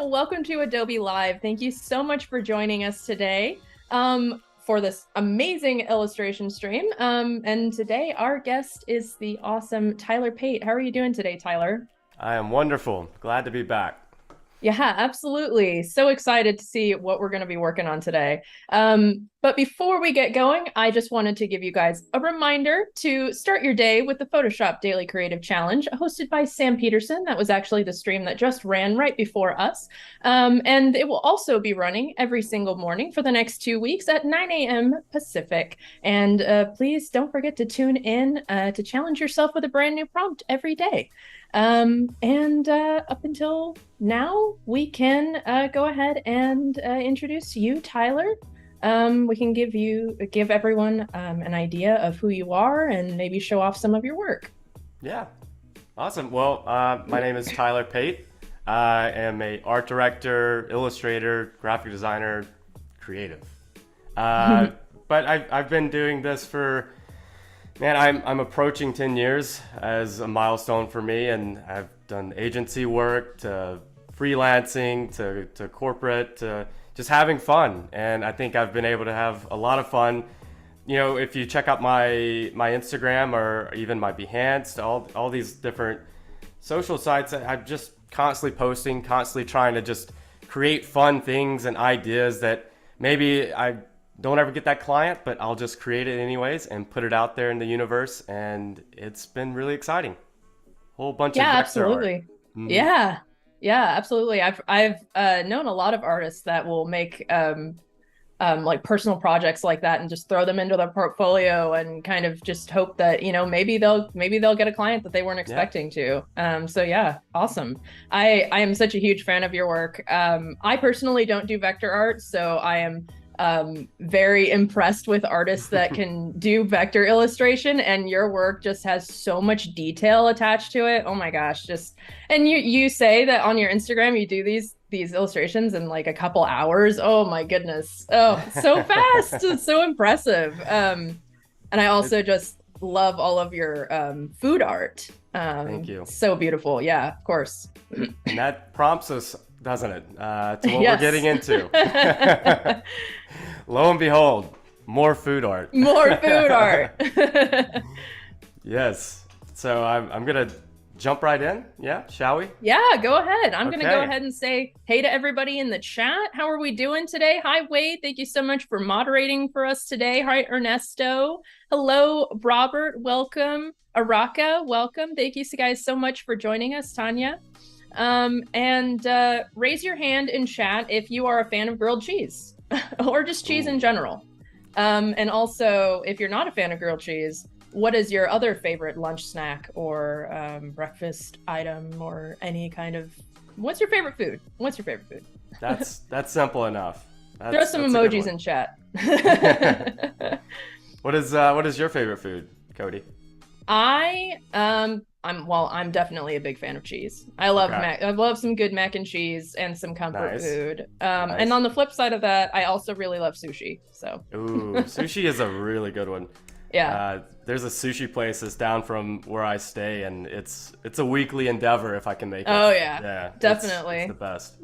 Welcome to Adobe Live. Thank you so much for joining us today for this amazing illustration stream. And today our guest is the awesome Tyler Pate. How are you doing today, Tyler? I am wonderful. Glad to be back. Yeah, absolutely. So excited to see what we're going to be working on today. But before we get going, I just wanted to give you guys a reminder to start your day with the Photoshop Daily Creative Challenge hosted by Sam Peterson. That was actually the stream that just ran right before us. And it will also be running every single morning for the next 2 weeks at 9 a.m. Pacific. And please don't forget to tune in to challenge yourself with a brand new prompt every day. And up until now, we can go ahead and introduce you, Tyler. We can give everyone an idea of who you are and maybe show off some of your work. Yeah, awesome. Well, my name is Tyler Pate. I am a art director, illustrator, graphic designer, creative. But I've been doing this for, man, I'm approaching 10 years as a milestone for me, and I've done agency work to freelancing to corporate to just having fun. And I think I've been able to have a lot of fun. You know, if you check out my Instagram or even my Behance, all these different social sites, I'm just constantly posting, constantly trying to just create fun things and ideas that maybe I don't ever get that client, but I'll just create it anyways and put it out there in the universe. And it's been really exciting. Whole bunch of Yeah, vector art. absolutely. Mhm. Yeah, yeah, absolutely. I've known a lot of artists that will make like personal projects like that and just throw them into their portfolio and kind of just hope that, you know, maybe they'll get a client that they weren't Yeah. expecting to. So yeah, awesome. I am such a huge fan of your work. I personally don't do vector art, so I am very impressed with artists that can do vector illustration, and your work just has so much detail attached to it. Oh my gosh, just and you say that on your Instagram you do these illustrations in like a couple hours. Oh my goodness. Oh, so fast. It's so impressive. And I It, also just love all of your food art. thank you. So beautiful. Yeah, of course. And that prompts us, doesn't it, to what we're getting Yes. into. Lo and behold, more food art. More food art. Yes. So I'm gonna jump right in. Yeah, shall we? Yeah, go ahead. I'm going to go Okay. ahead and say hey to everybody in the chat. How are we doing today? Hi, Wade. Thank you so much for moderating for us today. Hi, Ernesto. Hello, Robert. Welcome. Araka, welcome. Thank you guys so much for joining us, Tanya. And raise your hand in chat if you are a fan of grilled cheese or just cheese Ooh. in general. And also, if you're not a fan of grilled cheese, what is your other favorite lunch snack or breakfast item or any kind of what's your favorite food? What's your favorite food? That's simple enough. Throw some That's a good emojis one. in chat. What is your favorite food, Cody? I'm definitely a big fan of cheese. Okay. I love some good mac and cheese and some comfort Nice. food. And Nice. on the flip side of that, I also really love sushi. So Ooh, sushi is a really good one. yeah. There's a sushi place that's down from where I stay, and it's a weekly endeavor if I can make it. Oh yeah. Yeah, it's Definitely. the best.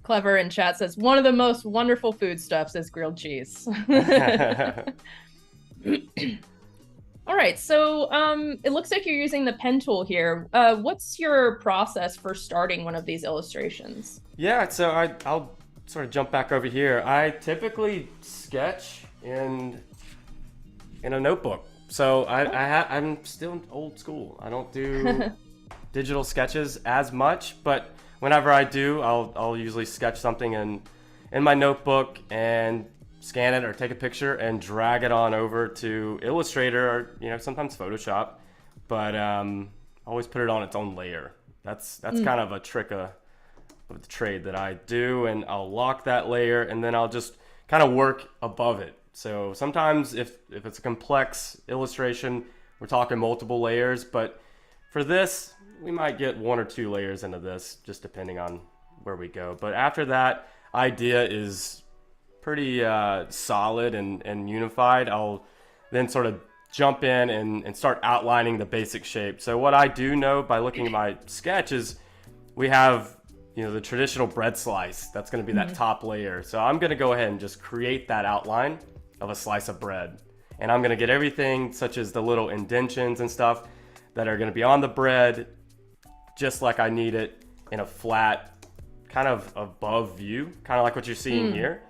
Clever in chat says one of the most wonderful foodstuffs is grilled cheese. All right, so it looks like you're using the pen tool here. What's your process for starting one of these illustrations? Yeah, so I'll sort of jump back over here. I typically sketch in a notebook. So I'm still old school. I don't do digital sketches as much, but whenever I do, I'll usually sketch something in my notebook and scan it or take a picture and drag it on over to Illustrator or sometimes Photoshop, but always put it on its own layer. That's kind of a trick of the trade that I do, and I'll lock that layer and then I'll just kind of work above it. So sometimes if it's a complex illustration, we're talking multiple layers, but for this, we might get one or two layers into this, just depending on where we go. But after that idea is pretty solid and unified, I'll then sort of jump in and start outlining the basic shape. So what I do know by looking at my sketch is we have, the traditional bread slice. That's going to be that top layer. So I'm going to go ahead and just create that outline of a slice of bread. And I'm going to get everything such as the little indentions and stuff that are going to be on the bread, just like I need it in a flat kind of above view, kind of like what you're seeing here.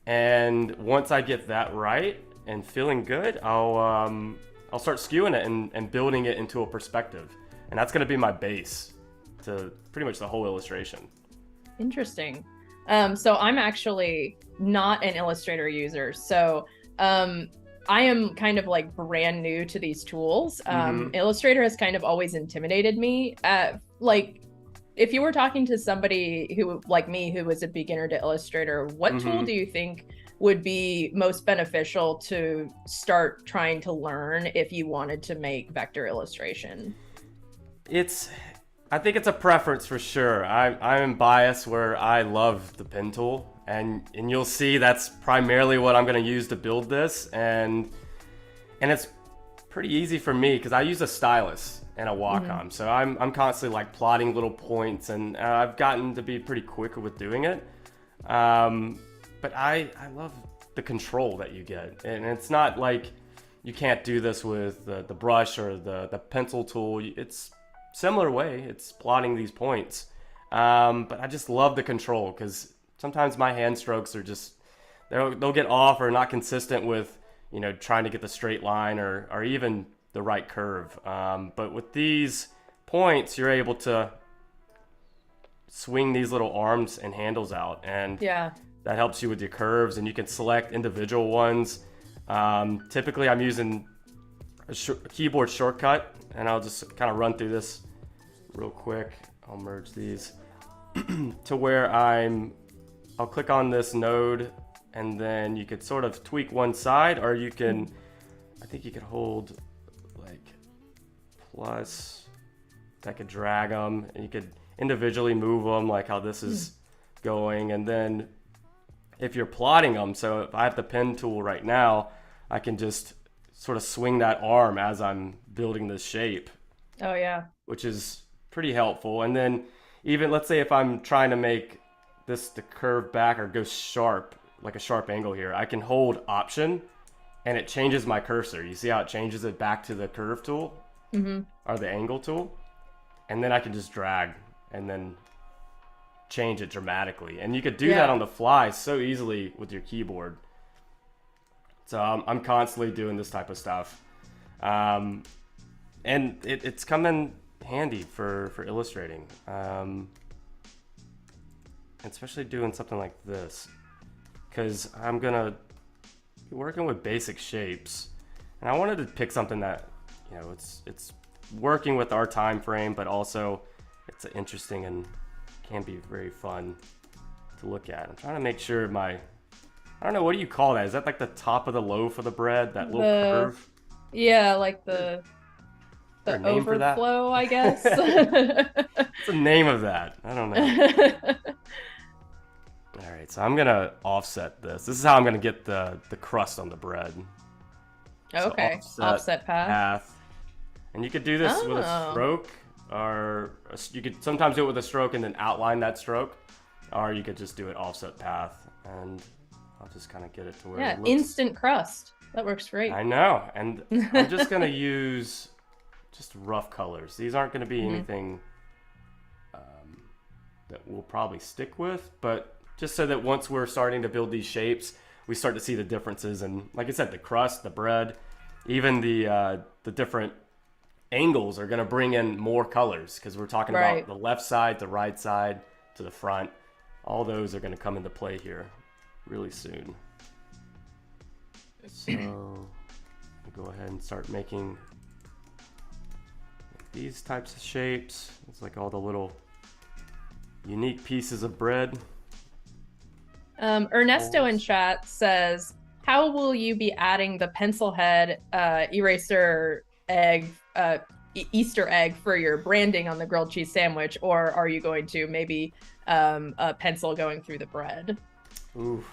And once I get that right and feeling good, I'll start skewing it and building it into a perspective. And that's going to be my base to pretty much the whole illustration. Interesting. So I'm actually not an Illustrator user. So I am kind of like brand new to these tools. Illustrator has kind of always intimidated me. Like, if you were talking to somebody who, like me, who was a beginner to Illustrator, what tool do you think would be most beneficial to start trying to learn if you wanted to make vector illustration? I think it's a preference for sure. I'm biased where I love the pen tool. And you'll see that's primarily what I'm going to use to build this, and it's pretty easy for me because I use a stylus and a Wacom, so I'm constantly like plotting little points, and I've gotten to be pretty quick with doing it. But I love the control that you get, and it's not like you can't do this with the brush or the pencil tool. It's similar way. It's plotting these points, but I just love the control because sometimes my hand strokes are just, they'll get off or not consistent with, trying to get the straight line or even the right curve. But with these points, you're able to swing these little arms and handles out. And that helps you with your curves, and you can select individual ones. Typically, I'm using a keyboard shortcut, and I'll just kind of run through this real quick. I'll merge these to where I'll click on this node, and then you could sort of tweak one side, or you can, I think you could hold like plus, I could drag them, and you could individually move them like how this is going. And then if you're plotting them, so if I have the pen tool right now, I can just sort of swing that arm as I'm building this shape. Oh yeah. Which is pretty helpful. And then even, let's say if I'm trying to make this to curve back or go sharp, like a sharp angle here, I can hold Option and it changes my cursor. You see how it changes it back to the curve tool or the angle tool? And then I can just drag and then change it dramatically. And you could do that on the fly so easily with your keyboard. So I'm constantly doing this type of stuff. And it's come in handy for illustrating. Especially doing something like this, because I'm gonna be working with basic shapes, and I wanted to pick something that it's working with our time frame, but also it's interesting and can be very fun to look at. I'm trying to make sure I don't know, what do you call that? Is that like the top of the loaf of the bread, that little curve? Yeah, like the overflow, I guess. What's the name of that? I don't know. All right, so I'm gonna offset this. This is how I'm gonna get the crust on the bread. Okay, so offset path. And you could do this with a stroke, or you could sometimes do it with a stroke and then outline that stroke, or you could just do it offset path, and I'll just kind of get it to where it looks. Instant crust. That works great. I know, and I'm just gonna use just rough colors. These aren't gonna be anything that we'll probably stick with, but just so that once we're starting to build these shapes, we start to see the differences. And like I said, the crust, the bread, even the different angles are going to bring in more colors, because we're talking about the left side, the right side, to the front. All those are going to come into play here really soon. So we'll go ahead and start making these types of shapes. It's like all the little unique pieces of bread. Ernesto in chat says, how will you be adding the pencil head eraser egg Easter egg for your branding on the grilled cheese sandwich, or are you going to maybe a pencil going through the bread? Ooh,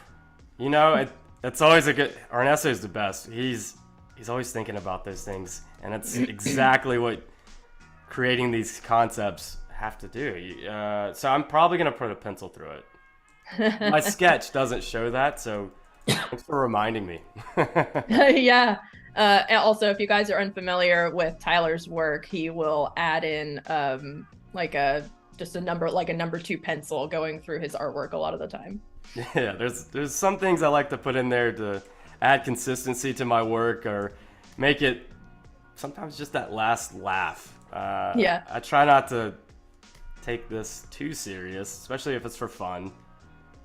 it's always a good. Ernesto is the best. He's always thinking about those things, and it's exactly what creating these concepts have to do. So I'm probably gonna put a pencil through it. My sketch doesn't show that, so thanks for reminding me. Yeah. And also, if you guys are unfamiliar with Tyler's work, he will add in like just a number, like a number 2 pencil going through his artwork a lot of the time. Yeah, there's some things I like to put in there to add consistency to my work or make it sometimes just that last laugh. Yeah. I try not to take this too serious, especially if it's for fun.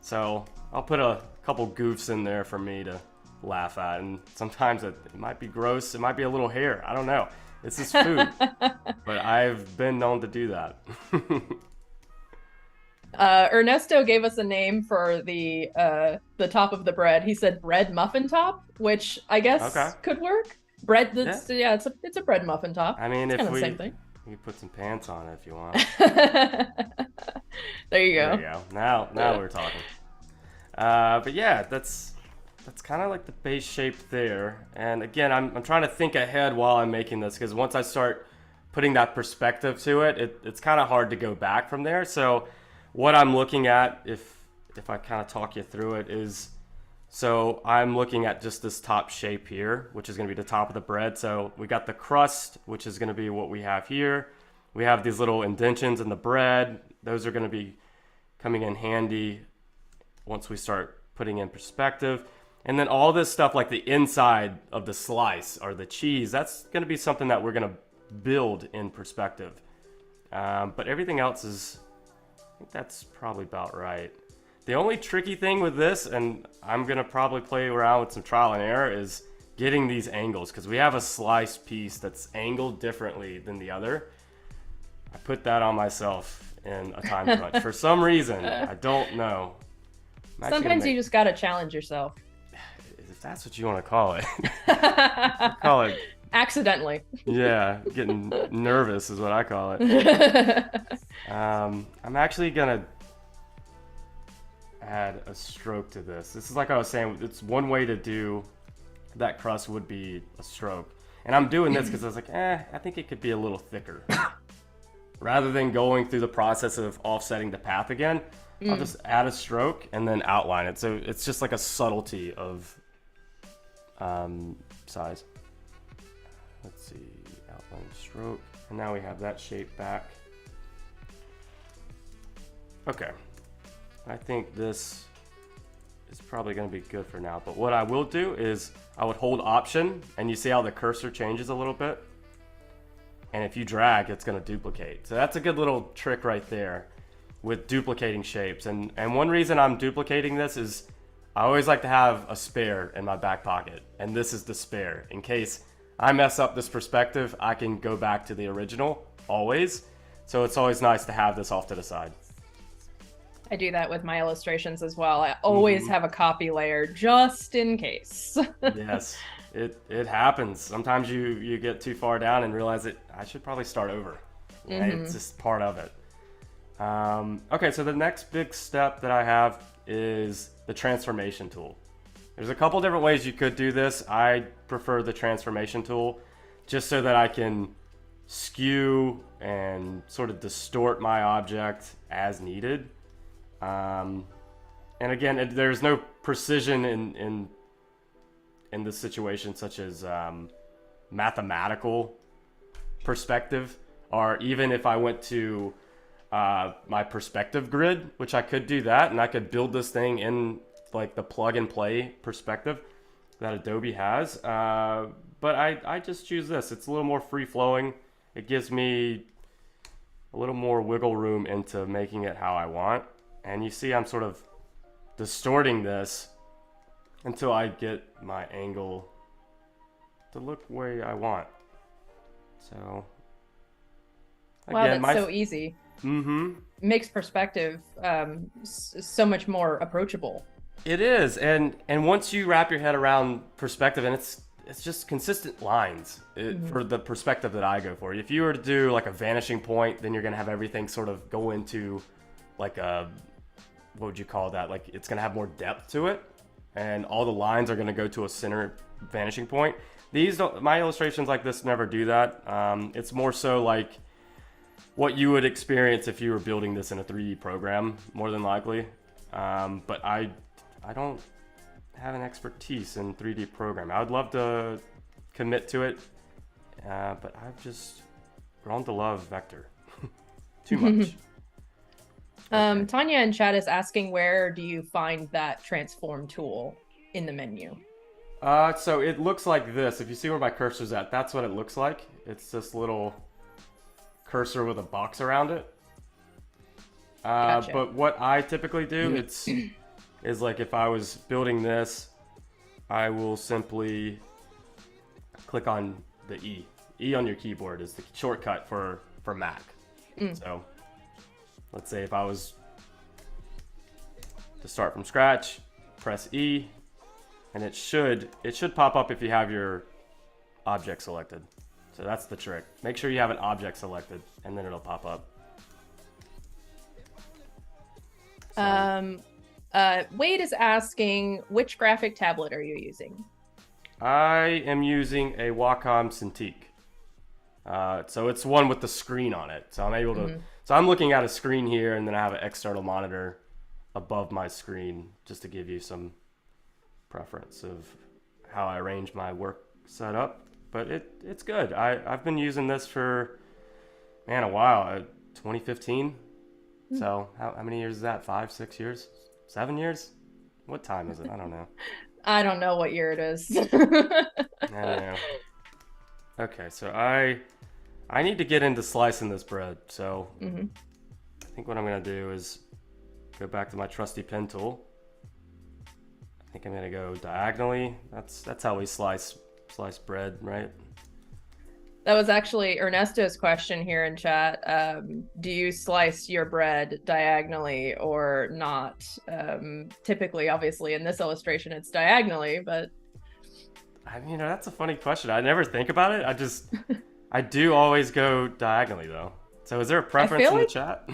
So I'll put a couple goofs in there for me to laugh at, and sometimes it might be gross, it might be a little hair, I don't know. This is food, but I've been known to do that. Ernesto gave us a name for the top of the bread. He said bread muffin top, which I guess could work. Bread, yeah, it's a bread muffin top. I mean, it's if the same thing. You put some pants on it if you want. There you go. There you go. Now we're talking. But yeah, that's kind of like the base shape there. And again, I'm trying to think ahead while I'm making this, because once I start putting that perspective to it, it's kind of hard to go back from there. So what I'm looking at, if I kind of talk you through it, is, so I'm looking at just this top shape here, which is going to be the top of the bread. So we got the crust, which is going to be what we have here. We have these little indentions in the bread. Those are going to be coming in handy once we start putting in perspective. And then all this stuff like the inside of the slice or the cheese, that's going to be something that we're going to build in perspective. But everything else is, I think that's probably about right. The only tricky thing with this, and I'm going to probably play around with some trial and error, is getting these angles, because we have a slice piece that's angled differently than the other. I put that on myself in a time crunch. For some reason, I don't know. Sometimes you just got to challenge yourself. If that's what you want to call it. Call it accidentally. Yeah, getting nervous is what I call it. I'm actually gonna add a stroke to this. This is like I was saying, it's one way to do that crust would be a stroke. And I'm doing this because I was like, I think it could be a little thicker. Rather than going through the process of offsetting the path again, I'll just add a stroke and then outline it. So it's just like a subtlety of size. Let's see, outline stroke. And now we have that shape back. Okay. I think this is probably going to be good for now. But what I will do is I would hold Option, and you see how the cursor changes a little bit? And if you drag, it's going to duplicate. So that's a good little trick right there with duplicating shapes. And one reason I'm duplicating this is I always like to have a spare in my back pocket. And this is the spare. In case I mess up this perspective, I can go back to the original always. So it's always nice to have this off to the side. I do that with my illustrations as well. I always have a copy layer just in case. Yes, it happens. Sometimes you get too far down and realize I should probably start over. Right? It's just part of it. Okay, so the next big step that I have is the transformation tool. There's a couple different ways you could do this. I prefer the transformation tool just so that I can skew and sort of distort my object as needed. And again, there's no precision in this situation, such as mathematical perspective, or even if I went to my perspective grid, which I could do that, and I could build this thing in like the plug and play perspective that Adobe has. But I just choose this. It's a little more free flowing. It gives me a little more wiggle room into making it how I want. And you see I'm sort of distorting this until I get my angle to look the way I want. So, again, wow, that's so easy. Makes perspective so much more approachable. It is, and once you wrap your head around perspective, and it's just consistent lines for the perspective that I go for. If you were to do like a vanishing point, then you're gonna have everything sort of go into like a, what would you call that? Like it's gonna have more depth to it, and all the lines are gonna go to a center vanishing point. My illustrations like this never do that. It's more so like what you would experience if you were building this in a 3D program, more than likely. But I don't have an expertise in 3D programming. I would love to commit to it, but I've just grown to love vector too much. Okay. Tanya in chat is asking, where do you find that transform tool in the menu? So it looks like this. If you see where my cursor's at, that's what it looks like. It's this little cursor with a box around it. Gotcha. But what I typically do, is like if I was building this, I will simply click on the E. E on your keyboard is the shortcut for Mac. So let's say if I was to start from scratch, press E, and it should pop up if you have your object selected. So that's the trick. Make sure you have an object selected, and then it'll pop up. So. Wade is asking, which graphic tablet are you using? I am using a Wacom Cintiq. So it's one with the screen on it. So I'm able to, so I'm looking at a screen here, and then I have an external monitor above my screen, just to give you some preference of how I arrange my work setup. But it's good. I've been using this for, man, a while, 2015. So how many years is that? 5, 6 years? 7 years? What time is it? I don't know. I don't know what year it is. I don't know. Okay, so I need to get into slicing this bread. So I think what I'm gonna do is go back to my trusty pen tool. I think I'm gonna go diagonally. That's how we slice bread, right? That was actually Ernesto's question here in chat. Do you slice your bread diagonally or not? Typically, obviously, in this illustration, it's diagonally, but... I mean, that's a funny question. I never think about it. I do always go diagonally, though. So is there a preference in the chat?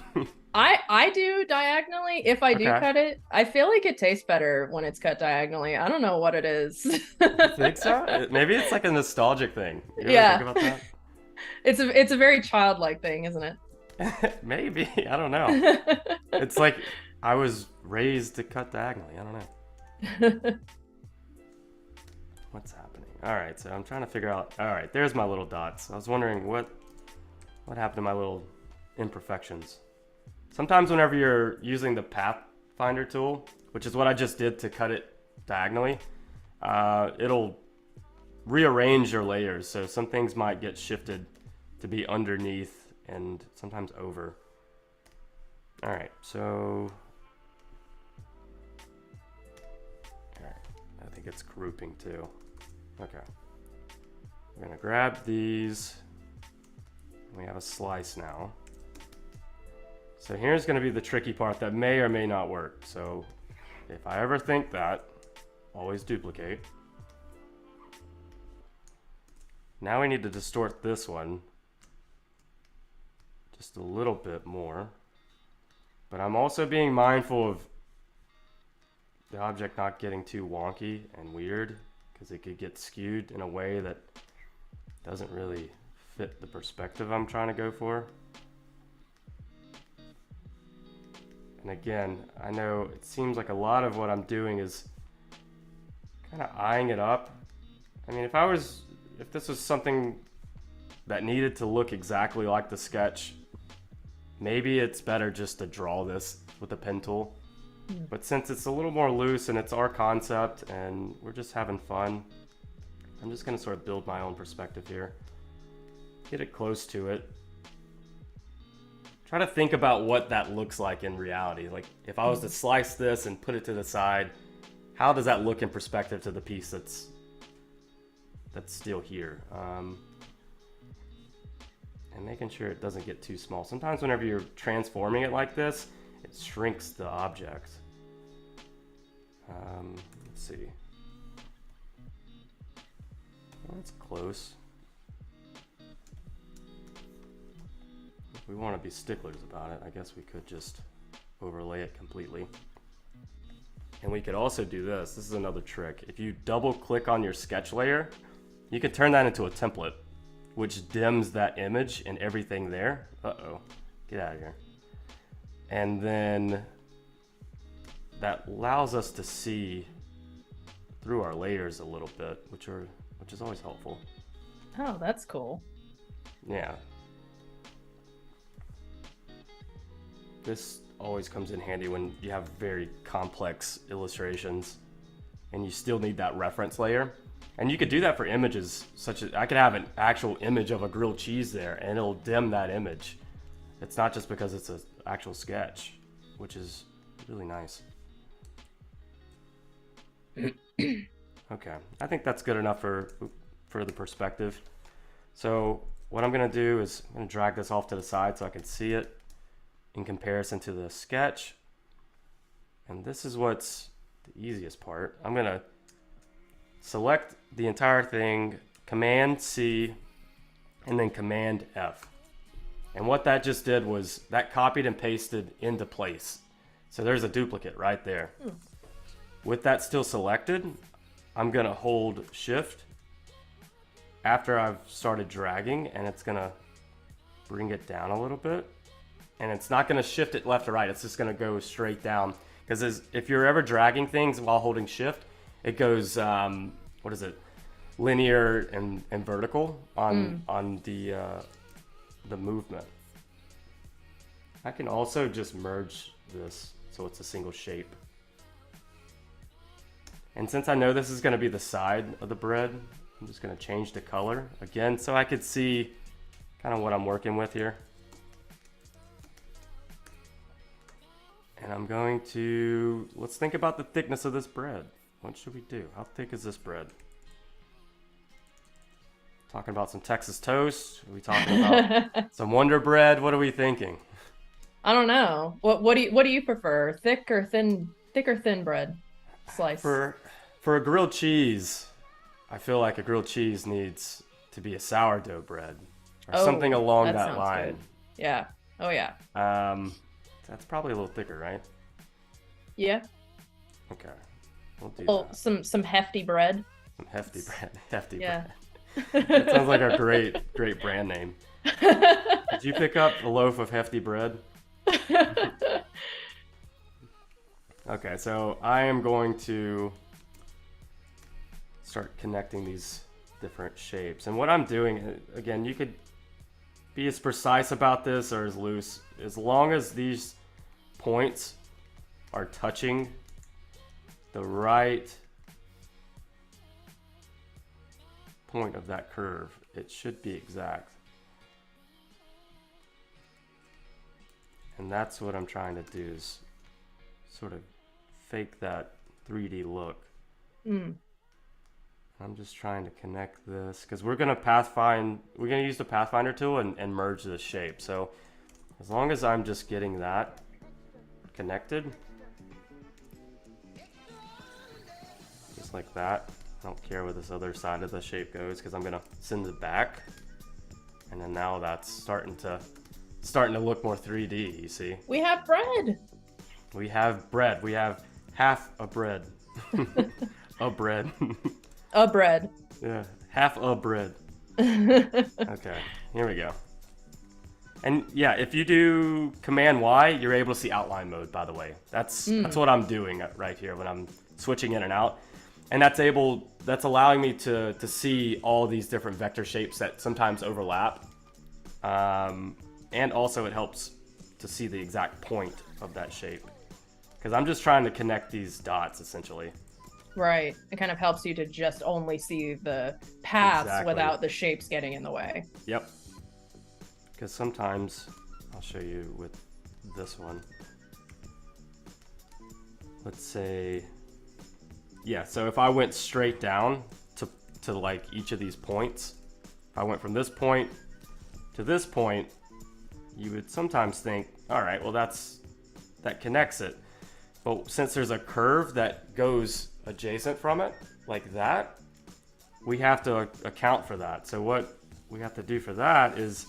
I do diagonally if I do cut it. I feel like it tastes better when it's cut diagonally. I don't know what it is. You think so? Maybe it's like a nostalgic thing. You ever think about that? It's a very childlike thing, isn't it? Maybe. I don't know. It's like I was raised to cut diagonally. I don't know. What's happening? All right, so I'm trying to figure out. All right, there's my little dots. I was wondering what happened to my little imperfections. Sometimes whenever you're using the pathfinder tool, which is what I just did to cut it diagonally, it'll rearrange your layers. So some things might get shifted to be underneath and sometimes over. All right, so I think it's grouping too. Okay, we're gonna grab these. We have a slice now. So here's going to be the tricky part that may or may not work. So if I ever think that, always duplicate. Now we need to distort this one just a little bit more. But I'm also being mindful of the object not getting too wonky and weird, because it could get skewed in a way that doesn't really fit the perspective I'm trying to go for. And again, I know it seems like a lot of what I'm doing is kind of eyeing it up. I mean, if this was something that needed to look exactly like the sketch, maybe it's better just to draw this with a pen tool. But since it's a little more loose and it's our concept and we're just having fun, I'm just gonna sort of build my own perspective here. Get it close to it. Try to think about what that looks like in reality. Like if I was to slice this and put it to the side, how does that look in perspective to the piece that's still here? And making sure it doesn't get too small. Sometimes whenever you're transforming it like this, it shrinks the object. Let's see. Well, that's close. If we want to be sticklers about it, I guess we could just overlay it completely. And we could also do this. This is another trick. If you double click on your sketch layer, you can turn that into a template. which dims that image and everything there. Uh-oh, get out of here. And then that allows us to see through our layers a little bit, which is always helpful. Oh, that's cool. Yeah. This always comes in handy when you have very complex illustrations and you still need that reference layer. And you could do that for images, such as I could have an actual image of a grilled cheese there and it'll dim that image. It's not just because it's an actual sketch, which is really nice. Okay, I think that's good enough for the perspective. So what I'm gonna do is I'm gonna drag this off to the side so I can see it in comparison to the sketch. And this is what's the easiest part. I'm gonna select the entire thing, Command C, and then Command F. And what that just did was that copied and pasted into place. So there's a duplicate right there. With that still selected, I'm gonna hold Shift after I've started dragging, and it's gonna bring it down a little bit. And it's not gonna shift it left or right, it's just gonna go straight down. Because if you're ever dragging things while holding Shift, it goes, what is it? Linear and vertical on the movement. I can also just merge this so it's a single shape. And since I know this is going to be the side of the bread, I'm just going to change the color again so I could see kind of what I'm working with here. And I'm going to, let's think about the thickness of this bread. What should we do? How thick is this bread? Talking about some Texas toast? Are we talking about some Wonder Bread? What are we thinking? I don't know. What do you prefer? Thick or thin bread slice? For a grilled cheese, I feel like a grilled cheese needs to be a sourdough bread or something along that line. Good. Yeah. Oh yeah. That's probably a little thicker, right? Yeah. Okay. We'll do that. Some hefty bread. Some hefty bread. Hefty yeah. bread. That sounds like a great brand name. Did you pick up a loaf of hefty bread? Okay, so I am going to start connecting these different shapes. And what I'm doing, again, you could be as precise about this or as loose, as long as these points are touching the right point of that curve, it should be exact. And that's what I'm trying to do, is sort of fake that 3D look. I'm just trying to connect this because we're gonna use the Pathfinder tool and merge this shape. So as long as I'm just getting that connected, just like that. I don't care where this other side of the shape goes because I'm gonna send it back. And then now that's starting to look more 3D, you see? We have bread. We have bread. We have half a bread. A bread. A bread. Yeah, half a bread. Okay, here we go. And yeah, if you do Command Y, you're able to see outline mode, by the way. That's what I'm doing right here when I'm switching in and out. And that's allowing me to see all these different vector shapes that sometimes overlap. And also it helps to see the exact point of that shape. Because I'm just trying to connect these dots, essentially. Right. It kind of helps you to just only see the paths without the shapes getting in the way. Yep. Because sometimes, I'll show you with this one. Let's say, yeah, so if I went straight down to like each of these points, if I went from this point to this point, you would sometimes think, all right, well that connects it. But since there's a curve that goes adjacent from it, like that, we have to account for that. So what we have to do for that is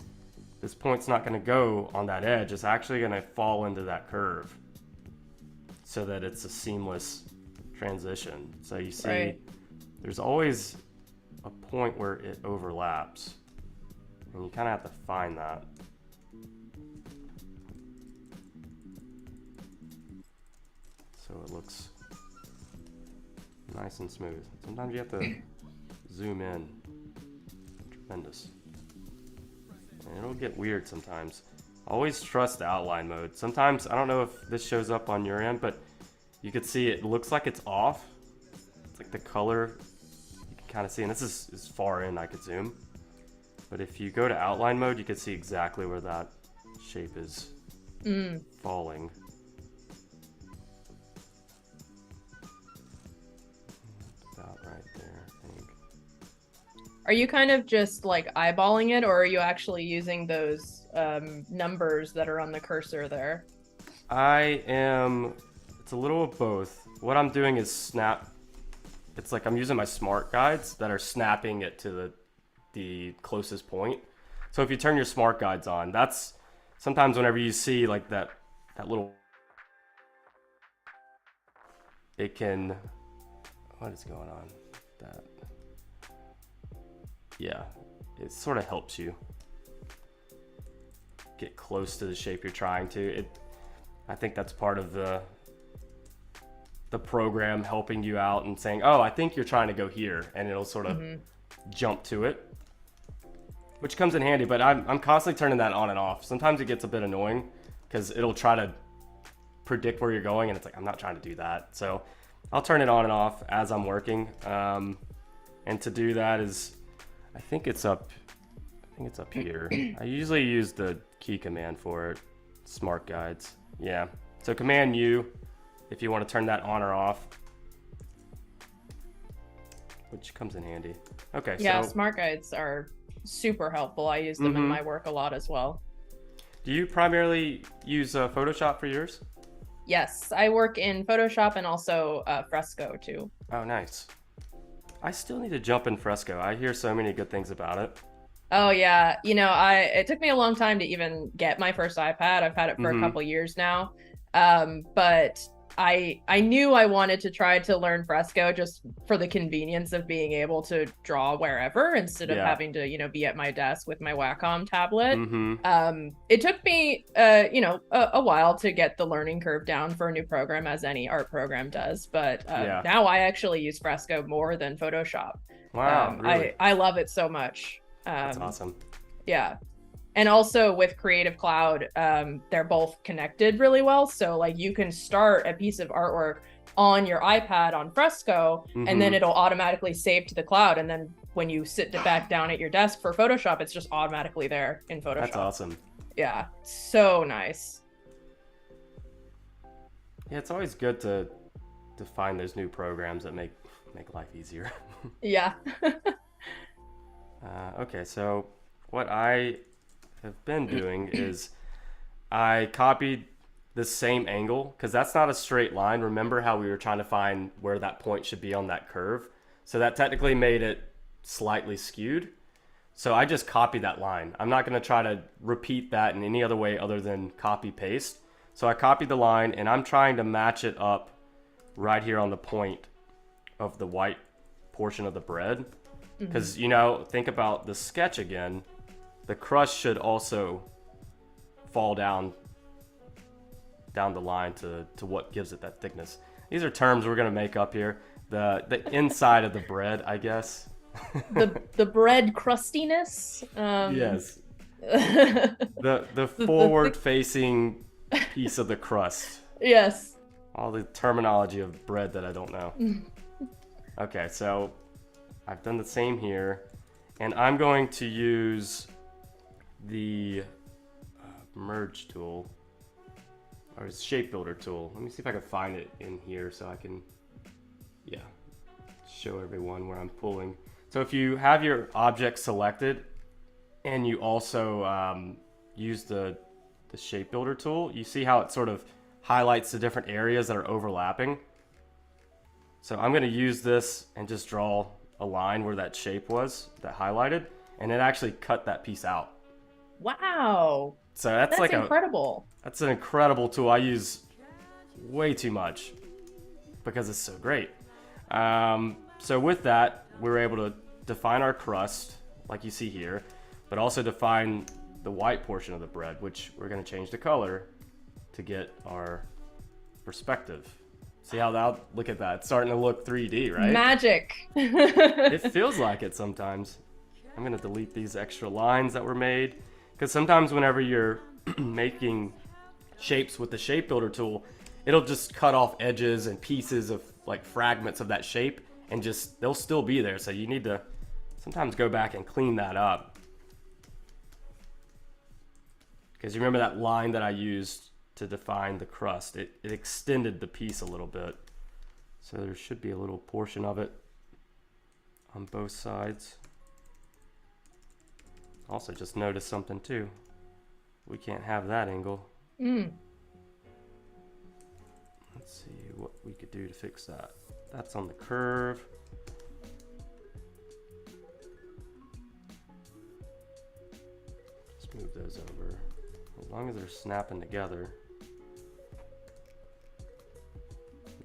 this point's not going to go on that edge. It's actually going to fall into that curve so that it's a seamless transition. So you see, There's always a point where it overlaps. And you kind of have to find that. So it looks nice and smooth. Sometimes you have to zoom in. Tremendous. And it'll get weird sometimes. Always trust the outline mode. Sometimes, I don't know if this shows up on your end, but you can see it looks like it's off. It's like the color, you can kind of see, and this is as far in I could zoom. But if you go to outline mode, you can see exactly where that shape is falling. About right there, I think. Are you kind of just like eyeballing it, or are you actually using those numbers that are on the cursor there? I am, it's a little of both. What I'm doing is it's like I'm using my smart guides that are snapping it to the closest point. So if you turn your smart guides on, that's sometimes whenever you see like that little, it can, what is going on? That, yeah, it sort of helps you get close to the shape you're trying to. I think that's part of the program helping you out and saying, oh, I think you're trying to go here, and it'll sort of jump to it, which comes in handy. But I'm constantly turning that on and off. Sometimes it gets a bit annoying because it'll try to predict where you're going, and it's like, I'm not trying to do that. So I'll turn it on and off as I'm working. And to do that is, I think it's up here. I usually use the key command for it. Smart guides. Yeah. So Command U if you want to turn that on or off, which comes in handy. Okay. Yeah, so, smart guides are super helpful. I use them in my work a lot as well. Do you primarily use Photoshop for yours? Yes, I work in Photoshop and also Fresco too. Oh, nice. I still need to jump in Fresco. I hear so many good things about it. Oh yeah, you know, it took me a long time to even get my first iPad. I've had it for a couple years now, but I knew I wanted to try to learn Fresco just for the convenience of being able to draw wherever instead of having to, you know, be at my desk with my Wacom tablet. It took me, you know, a while to get the learning curve down for a new program, as any art program does. But now I actually use Fresco more than Photoshop. Wow, really? I love it so much. That's awesome. Yeah. And also with Creative Cloud, they're both connected really well. So like you can start a piece of artwork on your iPad on Fresco, and then it'll automatically save to the cloud. And then when you sit back down at your desk for Photoshop, it's just automatically there in Photoshop. That's awesome. Yeah, so nice. Yeah, it's always good to find those new programs that make life easier. Yeah. Okay, so what I have been doing is I copied the same angle, because that's not a straight line. Remember how we were trying to find where that point should be on that curve? So that technically made it slightly skewed. So I just copied that line. I'm not going to try to repeat that in any other way other than copy paste. So I copied the line, and I'm trying to match it up right here on the point of the white portion of the bread. Because, you know, think about the sketch again. The crust should also fall down the line to what gives it that thickness. These are terms we're gonna make up here. The inside of the bread, I guess. the bread crustiness. Yes. the forward facing piece of the crust. Yes. All the terminology of bread that I don't know. Okay, so I've done the same here, and I'm going to use the merge tool, or shape builder tool. Let me see if I can find it in here so I can, show everyone where I'm pulling. So if you have your object selected and you also use the shape builder tool, you see how it sort of highlights the different areas that are overlapping. So I'm going to use this and just draw a line where that shape was that highlighted, and it actually cut that piece out. Wow. So that's like incredible. That's an incredible tool. I use way too much because it's so great. So with that, we were able to define our crust like you see here. but also define the white portion of the bread, which we're going to change the color to get our perspective. See how that, look at that. It's starting to look 3D, right? Magic. It feels like it sometimes. I'm going to delete these extra lines that were made, because sometimes whenever you're making shapes with the shape builder tool, it'll just cut off edges and pieces of like fragments of that shape, and just they'll still be there. So you need to sometimes go back and clean that up. Because you remember that line that I used to define the crust, it extended the piece a little bit. So there should be a little portion of it on both sides. Also just noticed something too. We can't have that angle. Let's see what we could do to fix that. That's on the curve. Let's move those over. As long as they're snapping together.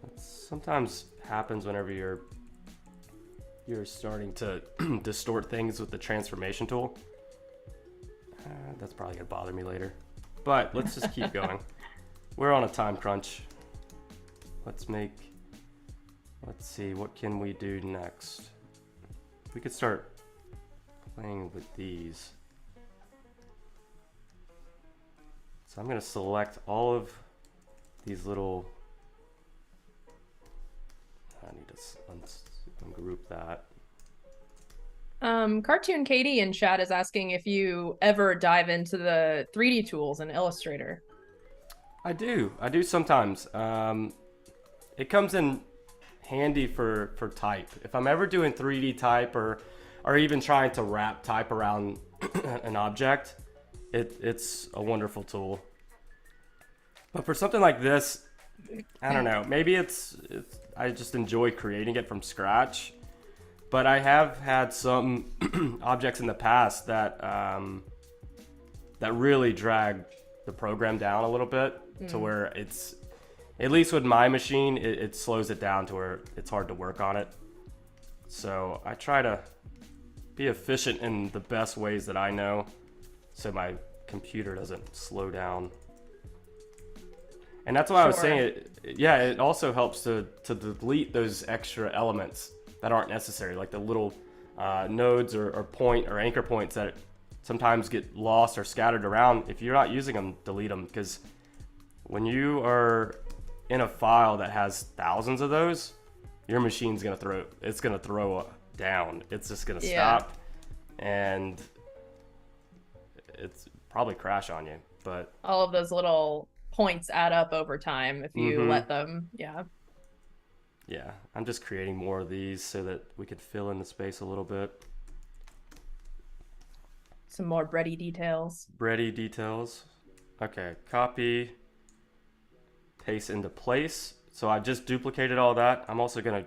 That sometimes happens whenever you're starting to distort things with the transformation tool. That's probably gonna bother me later. But let's just keep going. We're on a time crunch. Let's see, what can we do next? We could start playing with these. So I'm gonna select all of these little, I need to ungroup that. Cartoon Katie in chat is asking if you ever dive into the 3D tools in Illustrator. I do sometimes. It comes in handy for type. If I'm ever doing 3D type or even trying to wrap type around an object, it's a wonderful tool. But for something like this, I don't know, maybe I just enjoy creating it from scratch. But I have had some objects in the past that really drag the program down a little bit to where it's, at least with my machine, it slows it down to where it's hard to work on it. So I try to be efficient in the best ways that I know, so my computer doesn't slow down. And that's why I was saying it also helps to delete those extra elements that aren't necessary, like the little nodes or point or anchor points that sometimes get lost or scattered around. If you're not using them, delete them, because when you are in a file that has thousands of those, your machine's gonna throw down. It's just gonna stop, and it's probably crash on you. But all of those little points add up over time if you let them. Yeah, I'm just creating more of these so that we could fill in the space a little bit. Some more bready details. Okay, copy, paste into place. So I just duplicated all that. I'm also gonna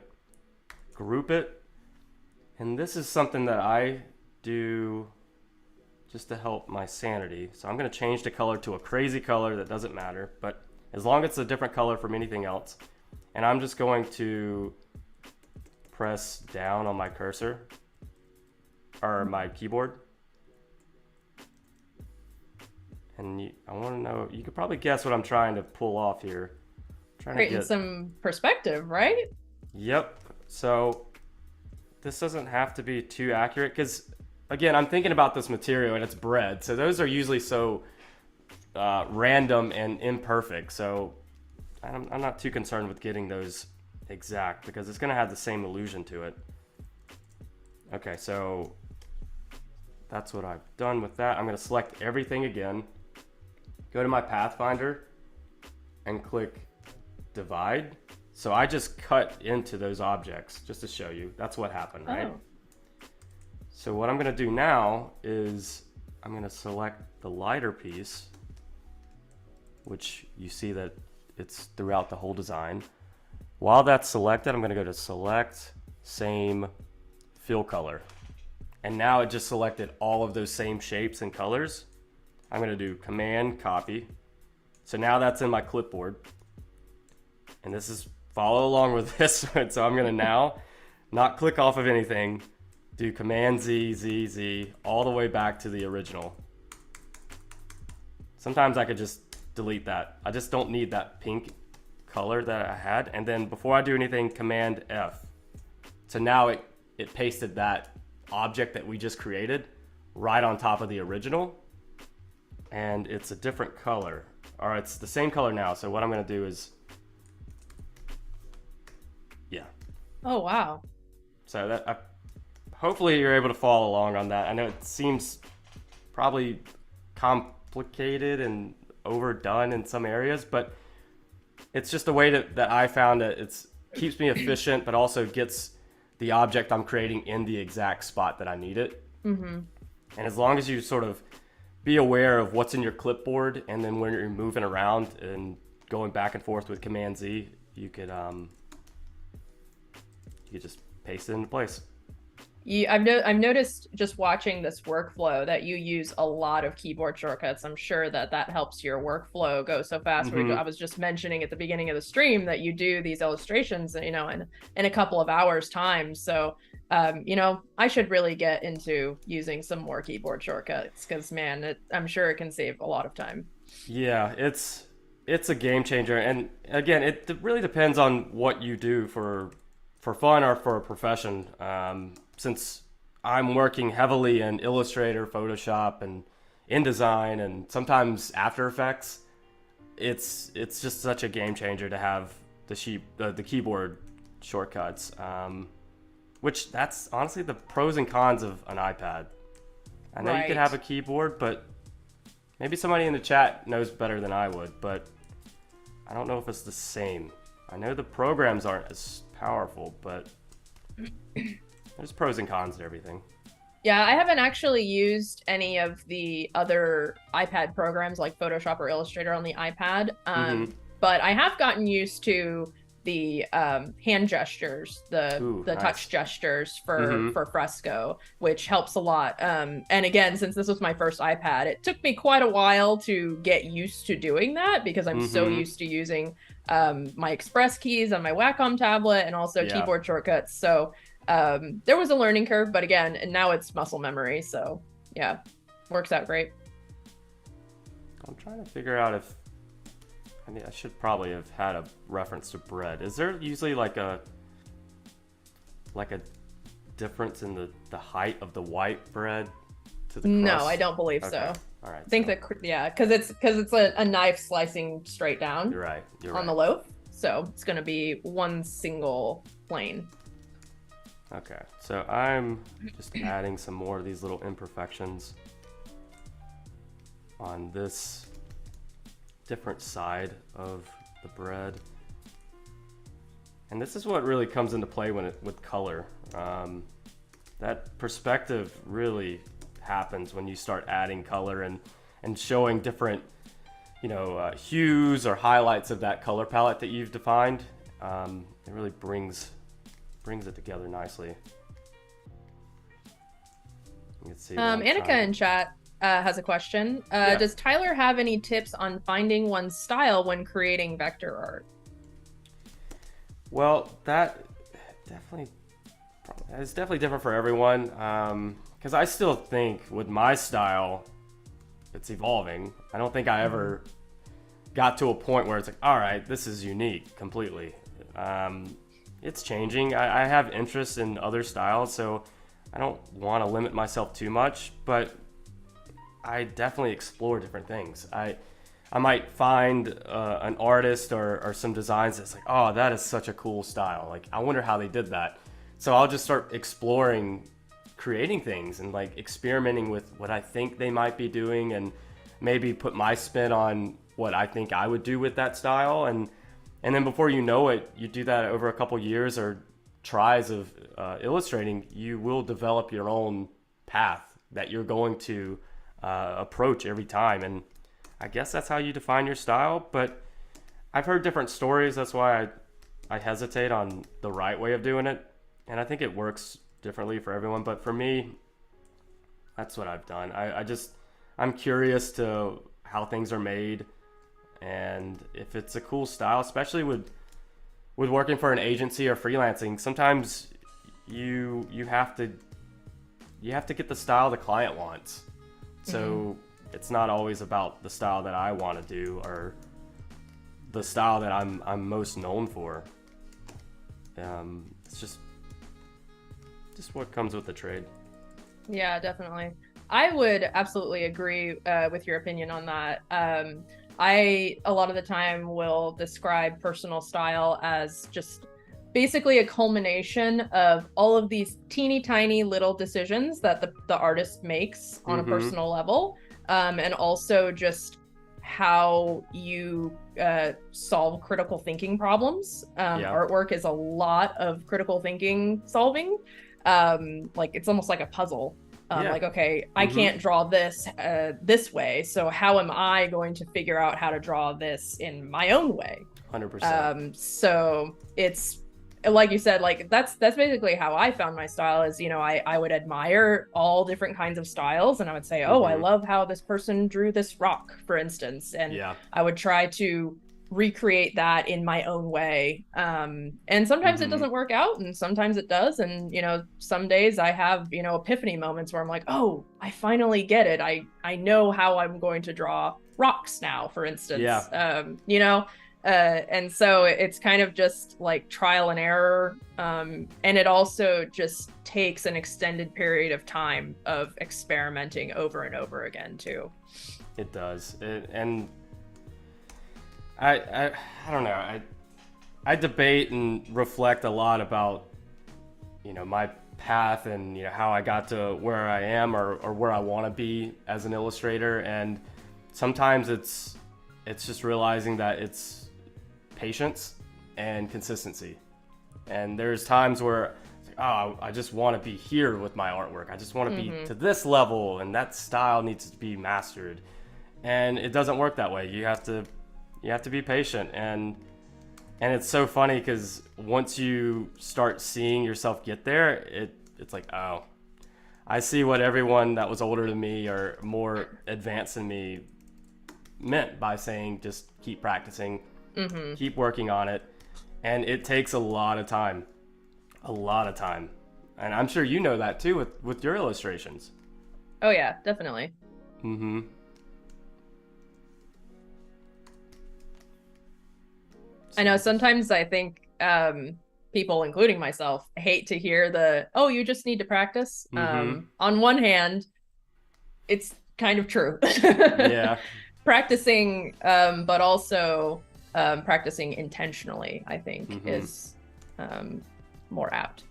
group it. And this is something that I do just to help my sanity. So I'm gonna change the color to a crazy color that doesn't matter, but as long as it's a different color from anything else. And I'm just going to press down on my cursor or my keyboard. And I want to know, you could probably guess what I'm trying to pull off here. Creating some perspective, right? Yep. So this doesn't have to be too accurate, because again, I'm thinking about this material and it's bread. So those are usually so random and imperfect. So I'm not too concerned with getting those exact, because it's going to have the same illusion to it. Okay, so that's what I've done with that. I'm going to select everything again, go to my Pathfinder, and click divide. So I just cut into those objects just to show you. That's what happened, right? Oh. So what I'm going to do now is I'm going to select the lighter piece, which you see that it's throughout the whole design. While that's selected, I'm going to go to select, same, fill color. And now it just selected all of those same shapes and colors. I'm going to do command copy. So now that's in my clipboard. And this is, follow along with this one. So I'm going to now not click off of anything, do Command Z, Z, Z, all the way back to the original. Sometimes I could just delete that. I just don't need that pink color that I had. And then before I do anything, Command F. So now it pasted that object that we just created right on top of the original. And it's a different color. Or it's the same color now. So what I'm gonna do is, yeah. Oh, wow. So that hopefully you're able to follow along on that. I know it seems probably complicated and overdone in some areas, but it's just a way that I found that it keeps me efficient, but also gets the object I'm creating in the exact spot that I need it. And as long as you sort of be aware of what's in your clipboard, and then when you're moving around and going back and forth with Command Z, you could just paste it into place. I've noticed just watching this workflow that you use a lot of keyboard shortcuts. I'm sure that helps your workflow go so fast. I was just mentioning at the beginning of the stream that you do these illustrations, in a couple of hours time. So, I should really get into using some more keyboard shortcuts because, man, I'm sure it can save a lot of time. Yeah, it's a game changer. And again, it really depends on what you do for fun or for a profession. Since I'm working heavily in Illustrator, Photoshop, and InDesign, and sometimes After Effects, it's just such a game changer to have the keyboard shortcuts. Which that's honestly the pros and cons of an iPad. I know you could have a keyboard, but maybe somebody in the chat knows better than I would, but I don't know if it's the same. I know the programs aren't as powerful, but there's pros and cons to everything. Yeah, I haven't actually used any of the other iPad programs like Photoshop or Illustrator on the iPad, but I have gotten used to the hand gestures, the nice. touch gestures for Fresco, which helps a lot. And again, since this was my first iPad, it took me quite a while to get used to doing that because I'm so used to using my Express keys on my Wacom tablet and also keyboard shortcuts. So there was a learning curve, but again, and now it's muscle memory. So yeah, works out great. I'm trying to figure out if I should probably have had a reference to bread. Is there usually like a difference in the height of the white bread to the crust? No, I don't believe so. All right. I think because it's a knife slicing straight down. You're right. On the loaf, so it's going to be one single plane. Okay, so I'm just adding some more of these little imperfections on this different side of the bread. And this is what really comes into play with color. That perspective really happens when you start adding color and showing different hues or highlights of that color palette that you've defined. It really brings it together nicely. Let's see. Annika in chat has a question. Does Tyler have any tips on finding one's style when creating vector art? Well, that is definitely different for everyone. Because I still think with my style, it's evolving. I don't think I ever got to a point where it's like, all right, this is unique completely. It's changing. I have interest in other styles, so I don't want to limit myself too much, but I definitely explore different things. I might find an artist or some designs that's like, oh, that is such a cool style. Like, I wonder how they did that. So I'll just start exploring, creating things and like experimenting with what I think they might be doing and maybe put my spin on what I think I would do with that style. And then before you know it, you do that over a couple years or tries of illustrating, you will develop your own path that you're going to approach every time. And I guess that's how you define your style. But I've heard different stories. That's why I hesitate on the right way of doing it. And I think it works differently for everyone. But for me, that's what I've done. I'm curious to how things are made. And if it's a cool style, especially with working for an agency or freelancing, sometimes you have to you have to get the style the client wants. So it's not always about the style that I want to do or the style that I'm most known for. It's just what comes with the trade. Yeah, definitely. I would absolutely agree with your opinion on that. I, a lot of the time, will describe personal style as just basically a culmination of all of these teeny tiny little decisions that the artist makes on a personal level, and also just how you solve critical thinking problems. Artwork is a lot of critical thinking solving. Like it's almost like a puzzle. Like, okay, I can't draw this this way, so how am I going to figure out how to draw this in my own way? 100%. So it's like you said, like that's basically how I found my style is, you know, I would admire all different kinds of styles, and I would say, oh, I love how this person drew this rock, for instance, and I would try to recreate that in my own way. And sometimes it doesn't work out, and sometimes it does. And, you know, some days I have, you know, epiphany moments where I'm like, oh, I finally get it. I know how I'm going to draw rocks now, for instance. You know, and so it's kind of just like trial and error. And it also just takes an extended period of time of experimenting over and over again too. It does. And I don't know. I debate and reflect a lot about, you know, my path and, you know, how I got to where I am or where I want to be as an illustrator. And sometimes it's just realizing that it's patience and consistency. And there's times where it's like, oh, I just want to be here with my artwork. I just want to be to this level, and that style needs to be mastered. And it doesn't work that way. You have to be patient, and it's so funny because once you start seeing yourself get there, it's like, oh, I see what everyone that was older than me or more advanced than me meant by saying just keep practicing, keep working on it, and it takes a lot of time, and I'm sure you know that too with your illustrations. Oh yeah, definitely. I know sometimes I think people, including myself, hate to hear oh, you just need to practice. On one hand, it's kind of true. Practicing, but also practicing intentionally, I think, is more apt.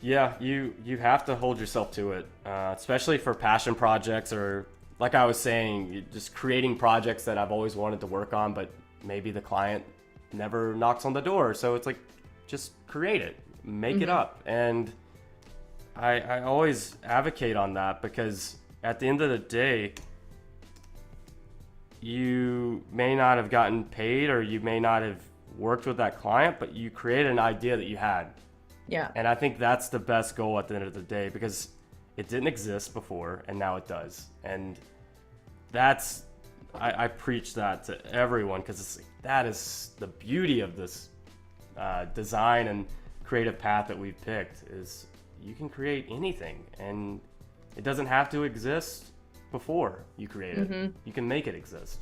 Yeah, you have to hold yourself to it, especially for passion projects or, like I was saying, just creating projects that I've always wanted to work on, but maybe the client never knocks on the door. So it's like, just create it, make it up. And I always advocate on that because at the end of the day, you may not have gotten paid or you may not have worked with that client, but you created an idea that you had. Yeah. And I think that's the best goal at the end of the day because it didn't exist before and now it does. And that's, I preach that to everyone because that is the beauty of this design and creative path that we've picked is you can create anything and it doesn't have to exist before you create it. You can make it exist,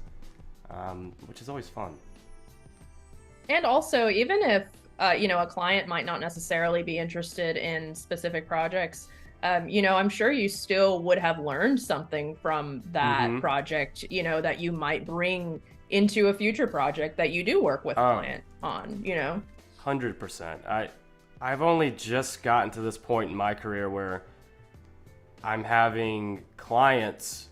which is always fun. And also, even if you know, a client might not necessarily be interested in specific projects, you know, I'm sure you still would have learned something from that project, you know, that you might bring into a future project that you do work with a client on, you know. 100%. I've only just gotten to this point in my career where I'm having clients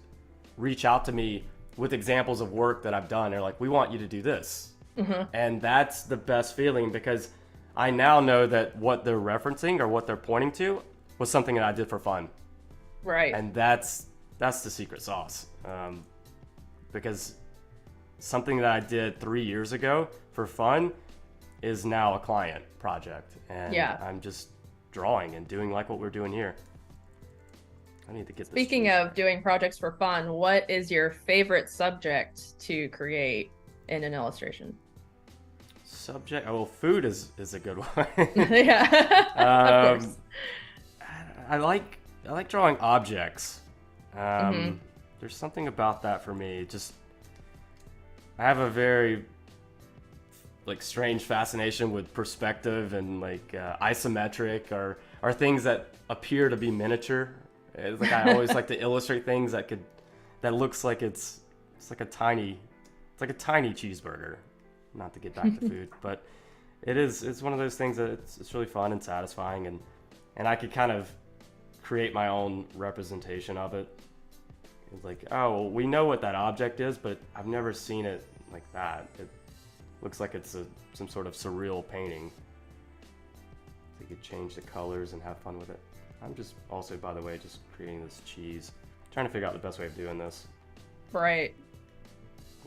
reach out to me with examples of work that I've done. They're like, we want you to do this. And that's the best feeling because I now know that what they're referencing or what they're pointing to was something that I did for fun. Right. And that's the secret sauce. Because something that I did 3 years ago for fun is now a client project. And I'm just drawing and doing like what we're doing here. I need to get this. Speaking of doing projects for fun, what is your favorite subject to create in an illustration? Subject? Oh, well, food is a good one. Yeah, of course. I like like drawing objects. Mm-hmm. There's something about that for me. Just I have a very like strange fascination with perspective and like isometric or things that appear to be miniature. It's like I always like to illustrate things that looks like it's like it's like a tiny cheeseburger. Not to get back to food, but it's one of those things that it's really fun and satisfying, and I could kind of create my own representation of it. It's like, oh, well, we know what that object is, but I've never seen it like that. It looks like it's some sort of surreal painting. You could change the colors and have fun with it. I'm just also, by the way, just creating this cheese. Trying to figure out the best way of doing this. Right.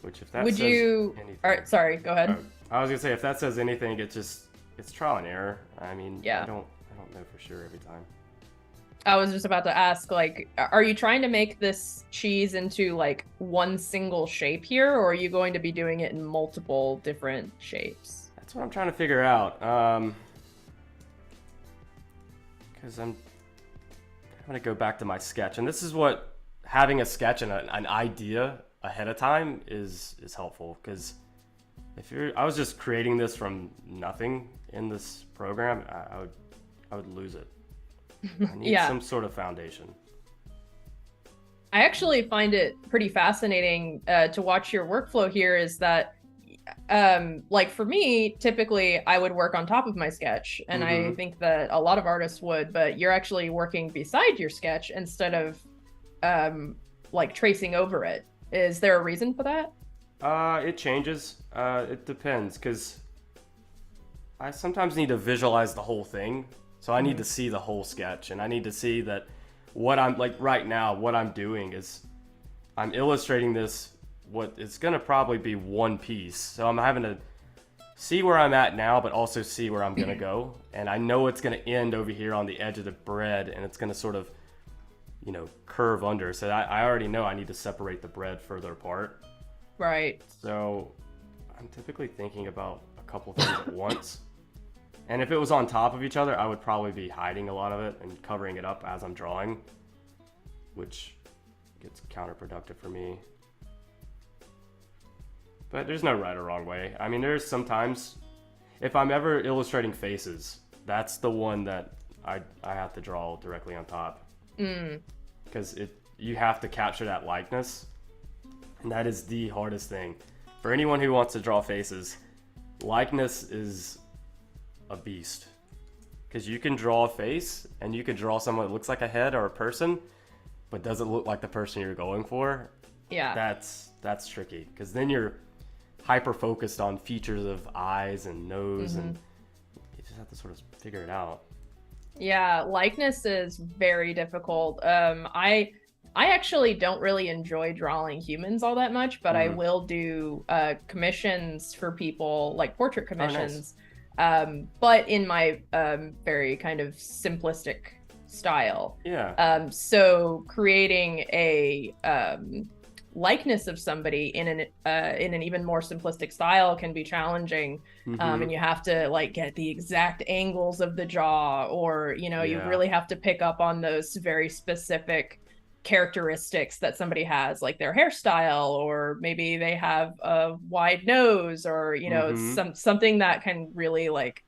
Which, if that Would says you? anything, All right. Sorry. Go ahead. I was gonna say, if that says anything, it's trial and error. I mean, Yeah. I don't know for sure every time. I was just about to ask, like, are you trying to make this cheese into like one single shape here, or are you going to be doing it in multiple different shapes? That's what I'm trying to figure out. Because I'm gonna go back to my sketch, and this is what having a sketch and an idea ahead of time is helpful. Because I was just creating this from nothing in this program, I would lose it. I need some sort of foundation. I actually find it pretty fascinating to watch your workflow here. Is that like for me, typically I would work on top of my sketch, and I think that a lot of artists would, but you're actually working beside your sketch instead of like tracing over it. Is there a reason for that? It changes. It depends, because I sometimes need to visualize the whole thing. So I need to see the whole sketch, and I need to see that what I'm like right now, what I'm doing is I'm illustrating this, what it's going to probably be one piece. So I'm having to see where I'm at now, but also see where I'm going to go. And I know it's going to end over here on the edge of the bread, and it's going to sort of, curve under. So I already know I need to separate the bread further apart. Right. So I'm typically thinking about a couple things at once. And if it was on top of each other, I would probably be hiding a lot of it and covering it up as I'm drawing, which gets counterproductive for me. But there's no right or wrong way. I mean, there's sometimes, if I'm ever illustrating faces, that's the one that I have to draw directly on top. Because you have to capture that likeness, and that is the hardest thing. For anyone who wants to draw faces, likeness is a beast, because you can draw a face and you can draw someone that looks like a head or a person but doesn't look like the person you're going for. Yeah, that's tricky, because then you're hyper focused on features of eyes and nose, and you just have to sort of figure it out. Yeah, likeness is very difficult. I actually don't really enjoy drawing humans all that much, but I will do commissions for people, like portrait commissions. Oh, nice. But in my very kind of simplistic style. Yeah. So creating a likeness of somebody in an even more simplistic style can be challenging. And you have to like get the exact angles of the jaw, or you really have to pick up on those very specific characteristics that somebody has, like their hairstyle, or maybe they have a wide nose, or something that can really like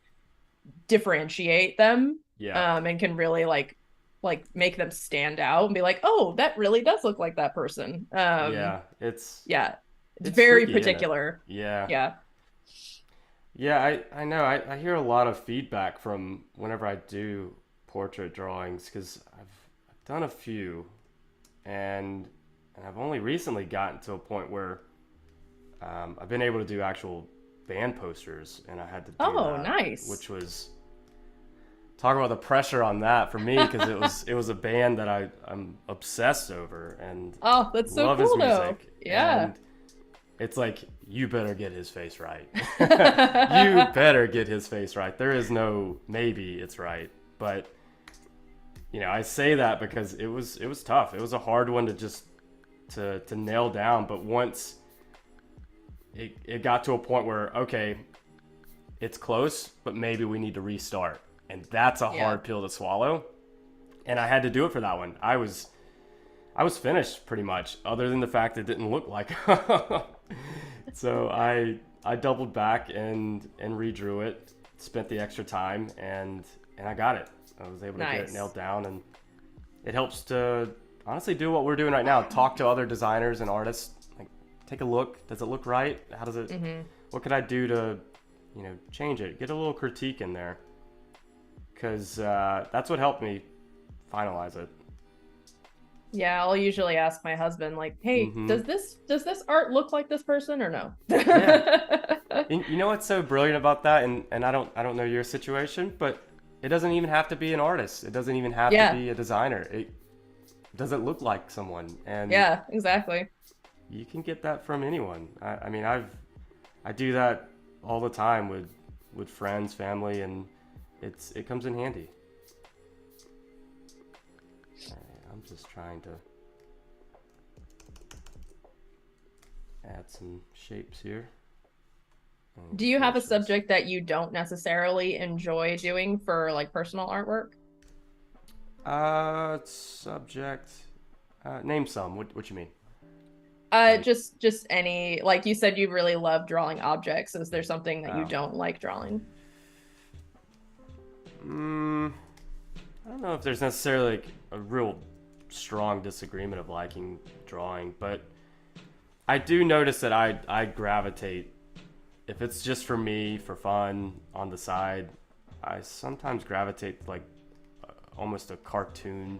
differentiate them, and can really like make them stand out and be like, oh, that really does look like that person. It's very tricky, particular. I know. I hear a lot of feedback from whenever I do portrait drawings, because I've done a few, and I've only recently gotten to a point where I've been able to do actual band posters, and I had to do that, nice. Which was, talk about the pressure on that for me, because it was a band that I'm obsessed over, and that's so love cool, his music. And it's like, you better get his face right. You better get his face right. There is no maybe it's right. But I say that because it was tough. It was a hard one to just to nail down. But once it got to a point where, okay, it's close, but maybe we need to restart. And that's a hard pill to swallow. and I had to do it for that one. I was finished pretty much, other than the fact it didn't look like. So I doubled back and redrew it, spent the extra time, and I got it. I was able to get it nailed down, and it helps to honestly do what we're doing right now. Talk to other designers and artists. Like, take a look. Does it look right? How does it? What could I do to, change it? Get a little critique in there, because that's what helped me finalize it. Yeah, I'll usually ask my husband, like, "Hey, does this art look like this person or no?" Yeah. You know what's so brilliant about that, and I don't know your situation, but it doesn't even have to be an artist. It doesn't even have to be a designer. It doesn't look like someone, and yeah, exactly. you can get that from anyone. I mean, I do that all the time with friends, family, and it comes in handy. I'm just trying to add some shapes here. Do you have a subject that you don't necessarily enjoy doing for like personal artwork? Subject. Name some. What you mean? Just any, like you said, you really love drawing objects. Is there something that you don't like drawing? I don't know if there's necessarily like a real strong disagreement of liking drawing, but I do notice that I gravitate, if it's just for me, for fun, on the side, I sometimes gravitate like almost a cartoon,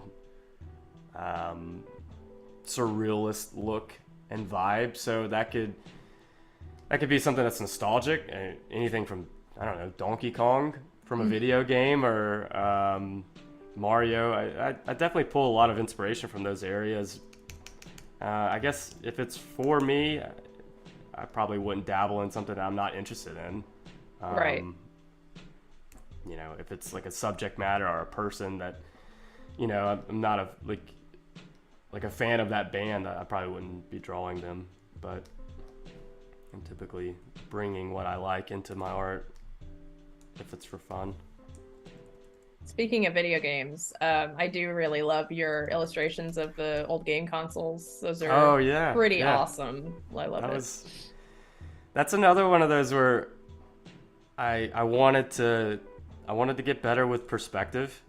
surrealist look and vibe. So that could be something that's nostalgic, anything from, I don't know, Donkey Kong from a video game, or Mario. I definitely pull a lot of inspiration from those areas. I guess if it's for me, I probably wouldn't dabble in something that I'm not interested in. Right. If it's like a subject matter or a person that, I'm not like a fan of that band, I probably wouldn't be drawing them. But I'm typically bringing what I like into my art if it's for fun. Speaking of video games, I do really love your illustrations of the old game consoles. Those are pretty awesome. I love it. That's another one of those where I wanted to get better with perspective,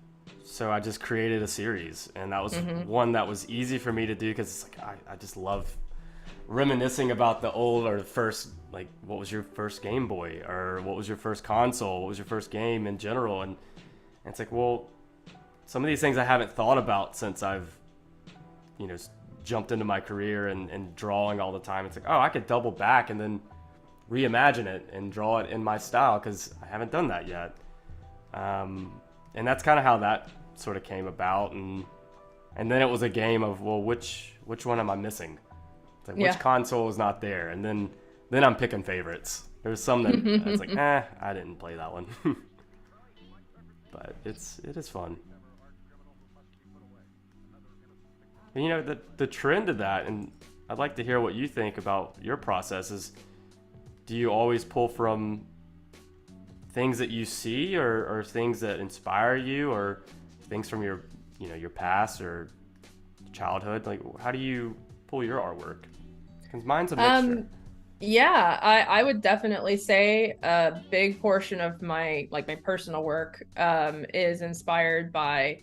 so I just created a series, and that was one that was easy for me to do, because it's like I just love reminiscing about the old, or the first, like, what was your first Game Boy, or what was your first console, what was your first game in general. And it's like, well, some of these things I haven't thought about since I've, jumped into my career and drawing all the time. It's like, oh, I could double back and then reimagine it and draw it in my style, because I haven't done that yet. And that's kind of how that sort of came about. And then it was a game of, well, which one am I missing? It's like, which console is not there? And then I'm picking favorites. There's some that it's like, I didn't play that one. But it is fun. And the trend of that, and I'd like to hear what you think about your process, is, do you always pull from things that you see, or things that inspire you, or things from your past or childhood? Like, how do you pull your artworurt? Because mine's a mixture. Yeah, I would definitely say a big portion of my personal work is inspired by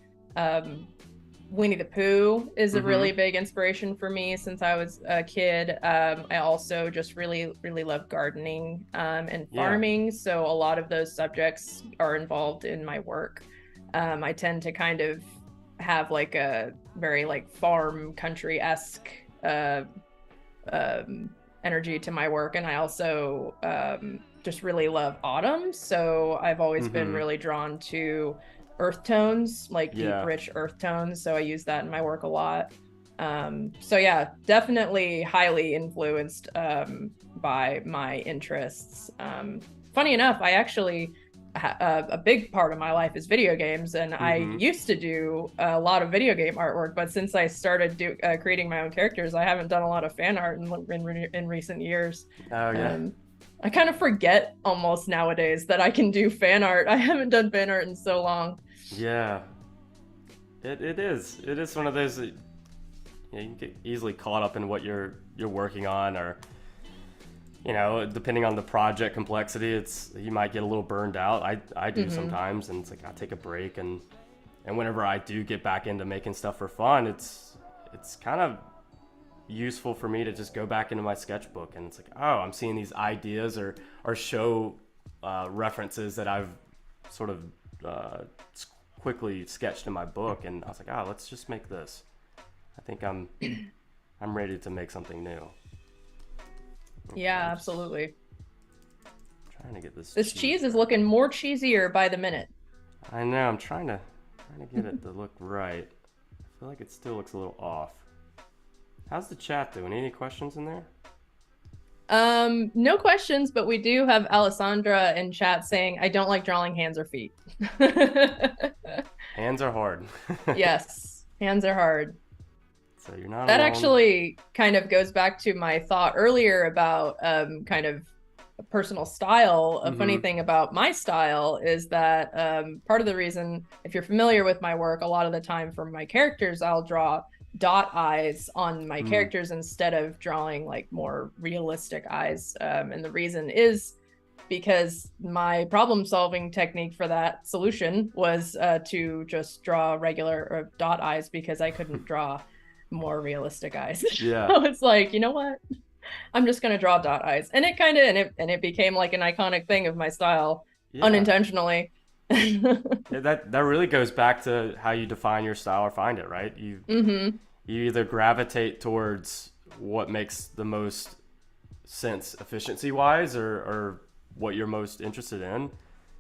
Winnie the Pooh is a really big inspiration for me since I was a kid. I also just really, really love gardening and farming. So a lot of those subjects are involved in my work. I tend to kind of have like a very like farm country-esque energy to my work. And I also just really love autumn. So I've always been really drawn to earth tones, like deep, rich earth tones. So I use that in my work a lot. So yeah, definitely highly influenced by my interests. Funny enough, I actually a big part of my life is video games, and I used to do a lot of video game artwork, but since I started creating my own characters, I haven't done a lot of fan art in recent years. Oh yeah. I kind of forget almost nowadays that I can do fan art. I haven't done fan art in so long. Yeah. It is. It is one of those that, you know, you can get easily caught up in what you're working on, or you know, depending on the project complexity, it's you might get a little burned out. I do sometimes, and it's like I take a break, and whenever I do get back into making stuff for fun, it's kind of useful for me to just go back into my sketchbook, and it's like, oh, I'm seeing these ideas or show references that I've sort of quickly sketched in my book, and I was like, oh, let's just make this. I think I'm ready to make something new. Okay, Yeah, absolutely. Trying to get this cheese is looking more cheesier by the minute. I know, I'm trying to get it to look right. I feel like it still looks a little off. How's the chat doing? Any questions in there? No questions, but we do have Alessandra in chat saying, I don't like drawing hands or feet. Hands are hard. Yes, hands are hard. So you're not That alone. actually kind of goes back to my thought earlier about kind of a personal style. A funny thing about my style is that part of the reason, if you're familiar with my work, a lot of the time for my characters, I'll draw dot eyes on my characters instead of drawing like more realistic eyes. And the reason is because my problem solving technique for that solution was to just draw regular dot eyes because I couldn't draw more realistic eyes. Yeah. So it's like, you know what? I'm just gonna draw dot eyes. And it kind of and it became like an iconic thing of my style, unintentionally. Yeah, that really goes back to how you define your style or find it, right? You either gravitate towards what makes the most sense efficiency wise, or what you're most interested in.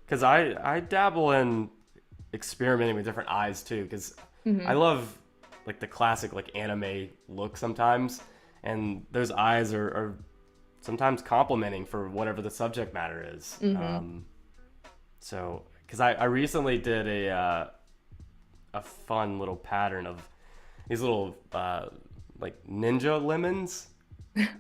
Because I dabble in experimenting with different eyes too, because I love like the classic like anime look sometimes, and those eyes are sometimes complimenting for whatever the subject matter is. So because I recently did a fun little pattern of these little like ninja lemons.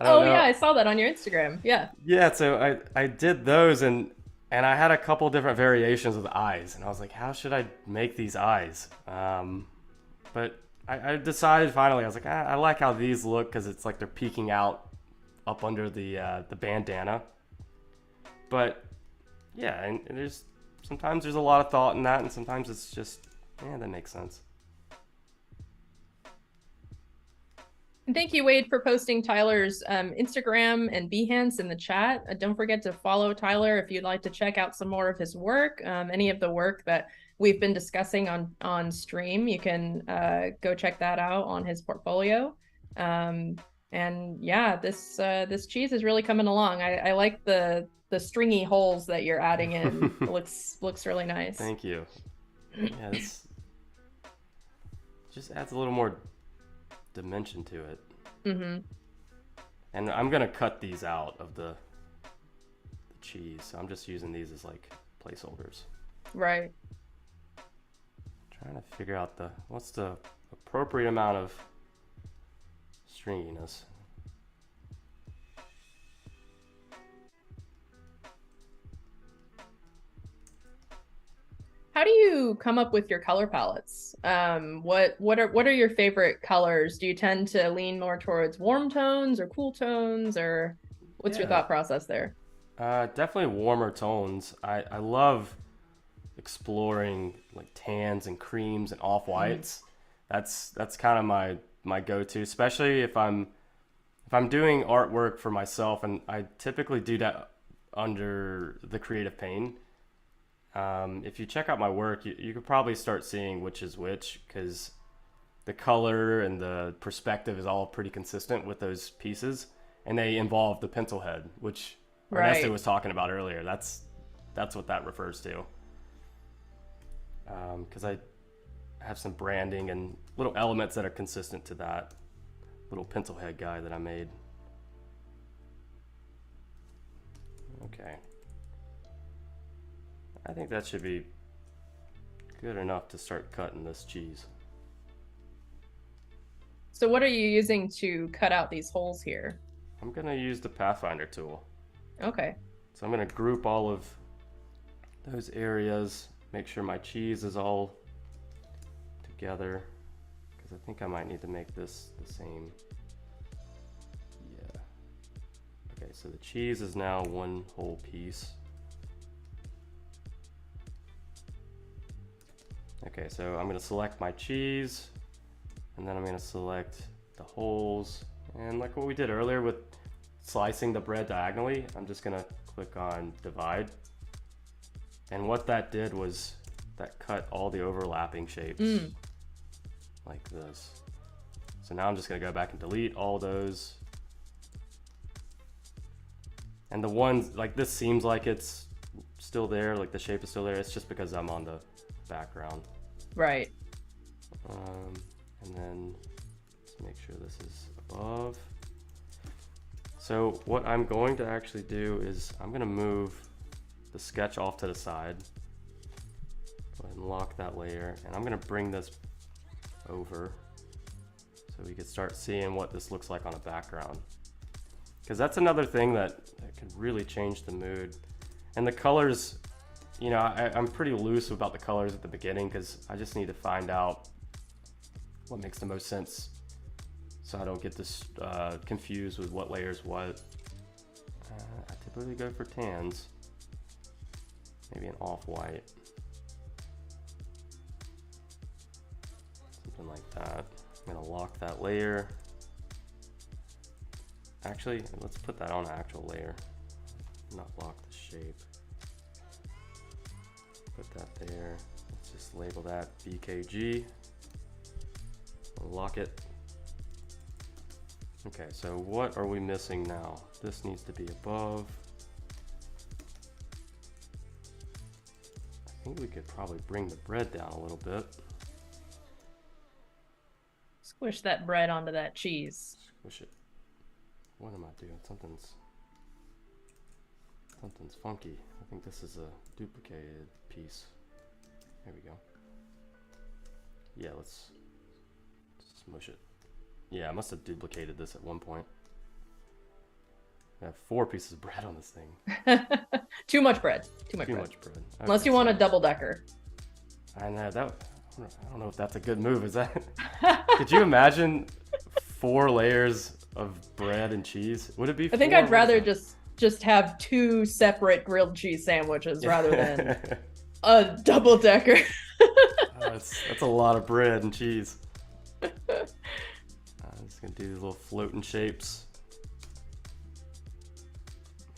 Oh yeah, I saw that on your Instagram. Yeah, so I did those, and I had a couple different variations of the eyes, and I was like, how should I make these eyes? But I decided finally, I was like, I like how these look, because it's like they're peeking out up under the bandana. But yeah, and sometimes there's a lot of thought in that, and sometimes it's just, yeah, that makes sense. And thank you, Wade, for posting Tyler's Instagram and Behance in the chat. Don't forget to follow Tyler if you'd like to check out some more of his work, any of the work that we've been discussing on stream. You can go check that out on his portfolio. And yeah, this cheese is really coming along. I like the stringy holes that you're adding in. It looks really nice. Thank you. Yeah, this just adds a little more dimension to it. And I'm gonna cut these out of the cheese, so I'm just using these as like placeholders. Right. Trying to figure out what's the appropriate amount of stringiness. How do you come up with your color palettes? What are your favorite colors? Do you tend to lean more towards warm tones or cool tones, or what's your thought process there? Definitely warmer tones. I love exploring like tans and creams and off whites. That's kind of my go-to, especially if I'm doing artwork for myself, and I typically do that under the creative pane. If you check out my work, you could probably start seeing which is which, because the color and the perspective is all pretty consistent with those pieces, and they involve the pencil head, which Ernesto was talking about earlier. That's what that refers to. Because I have some branding and little elements that are consistent to that little pencil head guy that I made. Okay. I think that should be good enough to start cutting this cheese. So what are you using to cut out these holes here? I'm gonna use the Pathfinder tool. Okay. So I'm gonna group all of those areas, make sure my cheese is all together because I think I might need to make this the same. Yeah. Okay, so the cheese is now one whole piece. Okay, so I'm gonna select my cheese, and then I'm gonna select the holes. And like what we did earlier with slicing the bread diagonally, I'm just gonna click on divide. And what that did was that cut all the overlapping shapes like this. So now I'm just gonna go back and delete all those. And the ones, like this seems like it's still there, like the shape is still there. It's just because I'm on the background. Right. And then let's make sure this is above. So what I'm going to actually do is I'm gonna move the sketch off to the side. Go ahead and lock that layer, and I'm gonna bring this over so we can start seeing what this looks like on a background. Because that's another thing that can really change the mood. And the colors, you know, I'm pretty loose about the colors at the beginning because I just need to find out what makes the most sense so I don't get this confused with what layer's what. I typically go for tans. Maybe an off-white. Something like that. I'm gonna lock that layer. Actually, let's put that on an actual layer. Not lock the shape. Put that there. Let's just label that BKG. Lock it. Okay, so what are we missing now? This needs to be above. I think we could probably bring the bread down a little bit. Squish that bread onto that cheese. Squish it. What am I doing? Something's funky. I think this is a duplicated piece. There we go. Yeah, let's smush it. Yeah, I must have duplicated this at one point. I have 4 pieces of bread on this thing. Too much bread. Too much bread. Okay, unless you want a double decker. I know that. I don't know if that's a good move. Is that? Could you imagine 4 layers of bread and cheese? Would it be? I think I'd rather just have 2 separate grilled cheese sandwiches rather than a double decker. That's a lot of bread and cheese. I'm just gonna do these little floating shapes.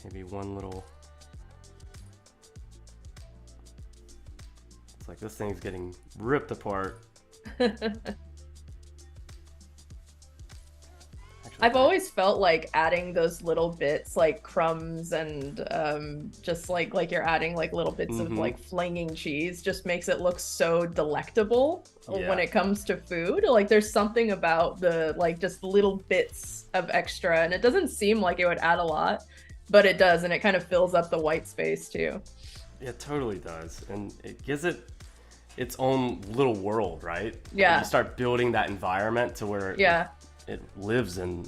Maybe one little. It's like this thing's getting ripped apart. I've always felt like adding those little bits like crumbs and just like you're adding like little bits of like flinging cheese just makes it look so delectable when it comes to food. Like there's something about the like just little bits of extra, and it doesn't seem like it would add a lot, but it does, and it kind of fills up the white space too. It totally does, and it gives it its own little world, right? Yeah. You start building that environment to where it lives in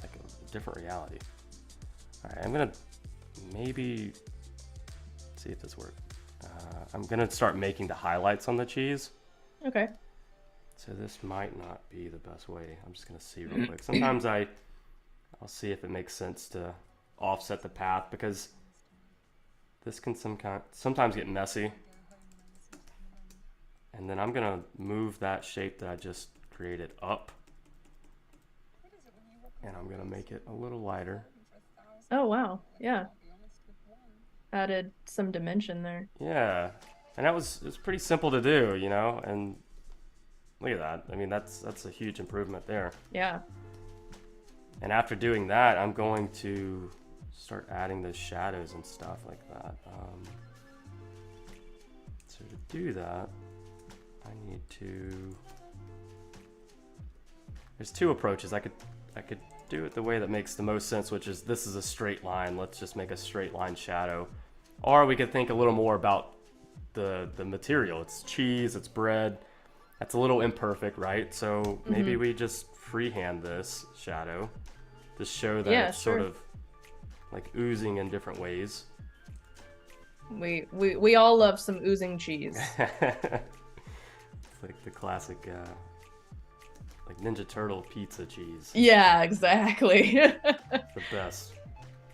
like a different reality. All right, I'm gonna maybe see if this works. I'm gonna start making the highlights on the cheese. Okay. So this might not be the best way. I'm just gonna see real quick. Sometimes I'll see if it makes sense to offset the path because this can sometimes get messy. And then I'm gonna move that shape that I just created up. And I'm gonna make it a little lighter. Oh wow, yeah. Added some dimension there. Yeah, and it's pretty simple to do, you know. And look at that. I mean, that's a huge improvement there. Yeah. And after doing that, I'm going to start adding those shadows and stuff like that. So to do that, I need to. There's 2 approaches. I could do it the way that makes the most sense, which is this is a straight line. Let's just make a straight line shadow. Or we could think a little more about the material. It's cheese, it's bread. That's a little imperfect, right? So maybe we just freehand this shadow to show that it's sort of like oozing in different ways. We all love some oozing cheese. like the classic, like Ninja Turtle pizza cheese. Yeah, exactly. The best.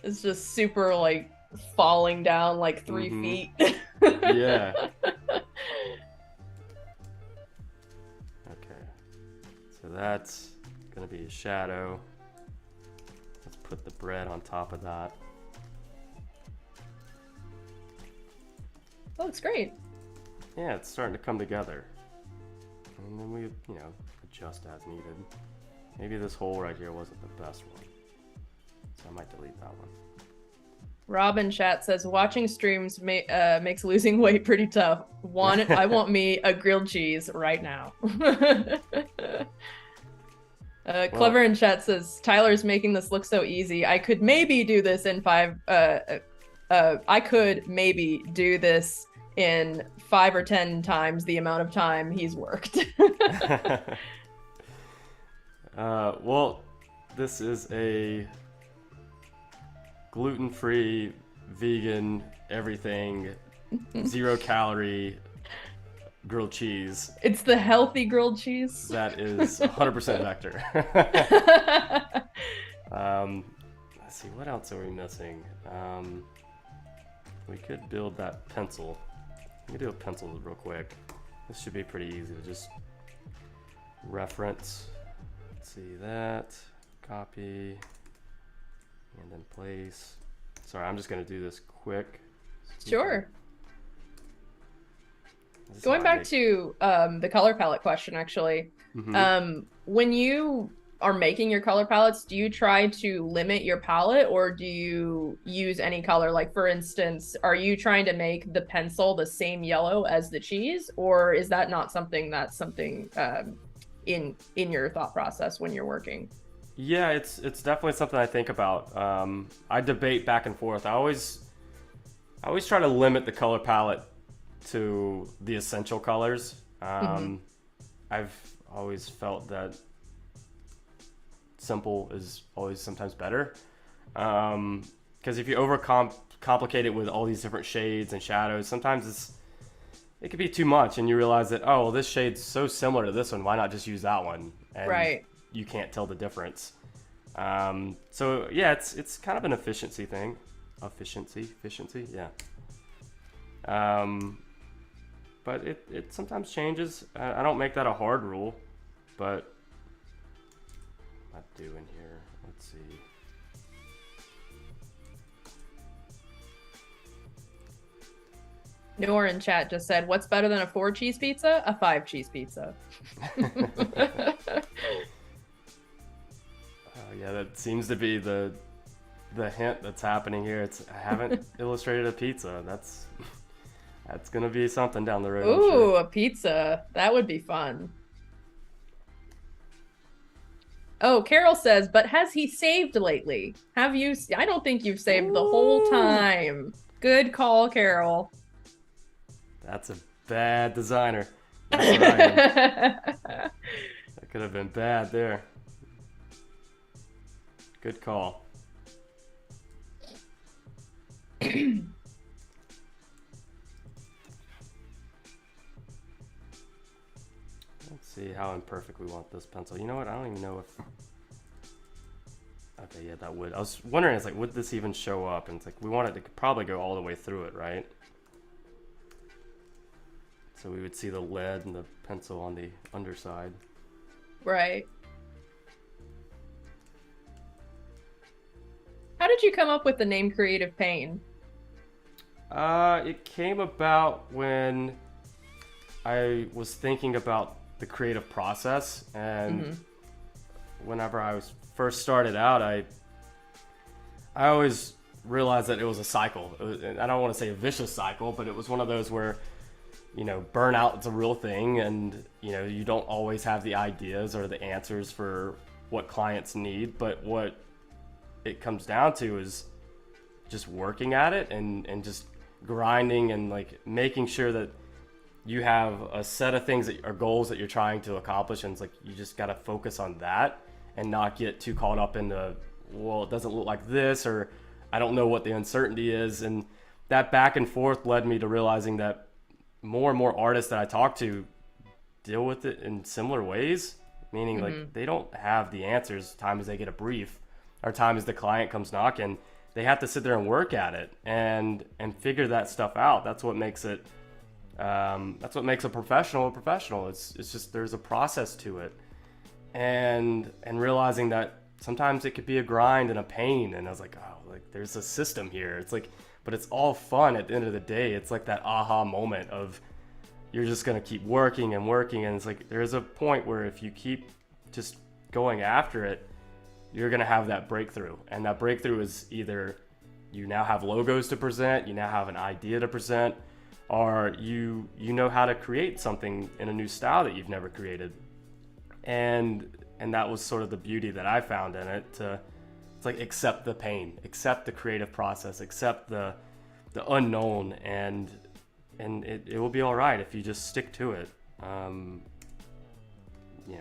It's just super like falling down like 3 feet. Yeah. Okay. So that's gonna be a shadow. Let's put the bread on top of that. That looks great. Yeah, it's starting to come together. And then we, adjust as needed. Maybe this hole right here wasn't the best one. So I might delete that one. Robin chat says watching streams makes losing weight pretty tough. I want me a grilled cheese right now. Clever in chat says Tyler's making this look so easy. I could maybe do this in 5 or 10 times the amount of time he's worked. Well, this is a gluten-free, vegan, everything, 0 calorie grilled cheese. It's the healthy grilled cheese. That is 100% vector. Let's see, what else are we missing? We could build that pencil. We can do a pencil real quick. This should be pretty easy to just reference. Let's see that, copy, and then place. Sorry, I'm just gonna do this quick. Sure. Going back to the color palette question, actually, when you are making your color palettes, do you try to limit your palette or do you use any color? Like, for instance, are you trying to make the pencil the same yellow as the cheese, or is that not something in your thought process when you're working? Yeah, it's definitely something I think about. I debate back and forth. I always try to limit the color palette to the essential colors. I've always felt that simple is always sometimes better. Because if you complicate it with all these different shades and shadows, sometimes it could be too much, and you realize that, oh, well, this shade's so similar to this one, why not just use that one? And right. You can't tell the difference. So yeah, it's kind of an efficiency thing. Efficiency, yeah. But it sometimes changes. I don't make that a hard rule, but what do in here? Let's see. Noor in chat just said, what's better than a 4 cheese pizza? A 5 cheese pizza. Yeah, that seems to be the hint that's happening here. I haven't illustrated a pizza. That's gonna be something down the road. Ooh, sure. A pizza. That would be fun. Oh, Carol says, but has he saved lately? Have you? I don't think you've saved the whole time. Good call, Carol. That's a bad designer. That's what I am. That could have been bad there. Good call. Let's see how imperfect we want this pencil. You know what? I don't even know if... Okay, yeah, that would. I was wondering, it's like, would this even show up? And it's like, we want it to probably go all the way through it, right? So we would see the lead and the pencil on the underside. Right. How did you come up with the name Creative Pain? It came about when I was thinking about the creative process, and whenever I was first started out, I always realized that it was a cycle. I don't want to say a vicious cycle, but it was one of those where, burnout is a real thing, and you don't always have the ideas or the answers for what clients need, but what it comes down to is just working at it and just grinding and like making sure that you have a set of things that are goals that you're trying to accomplish, and it's like you just got to focus on that and not get too caught up in the, well, it doesn't look like this, or I don't know what the uncertainty is. And that back and forth led me to realizing that more and more artists that I talk to deal with it in similar ways, meaning like they don't have the answers time as they get a brief or time as the client comes knocking. They have to sit there and work at it and figure that stuff out. That's what makes it a professional a professional. It's just there's a process to it, and realizing that sometimes it could be a grind and a pain. And I was like, oh, like there's a system here. It's like, but it's all fun at the end of the day. It's like that aha moment of you're just gonna keep working and working, and it's like there's a point where if you keep just going after it, you're gonna have that breakthrough. And that breakthrough is either you now have logos to present, you now have an idea to present, or you know how to create something in a new style that you've never created. And that was sort of the beauty that I found in it. It's like accept the pain, accept the creative process, accept the unknown, and it will be all right if you just stick to it.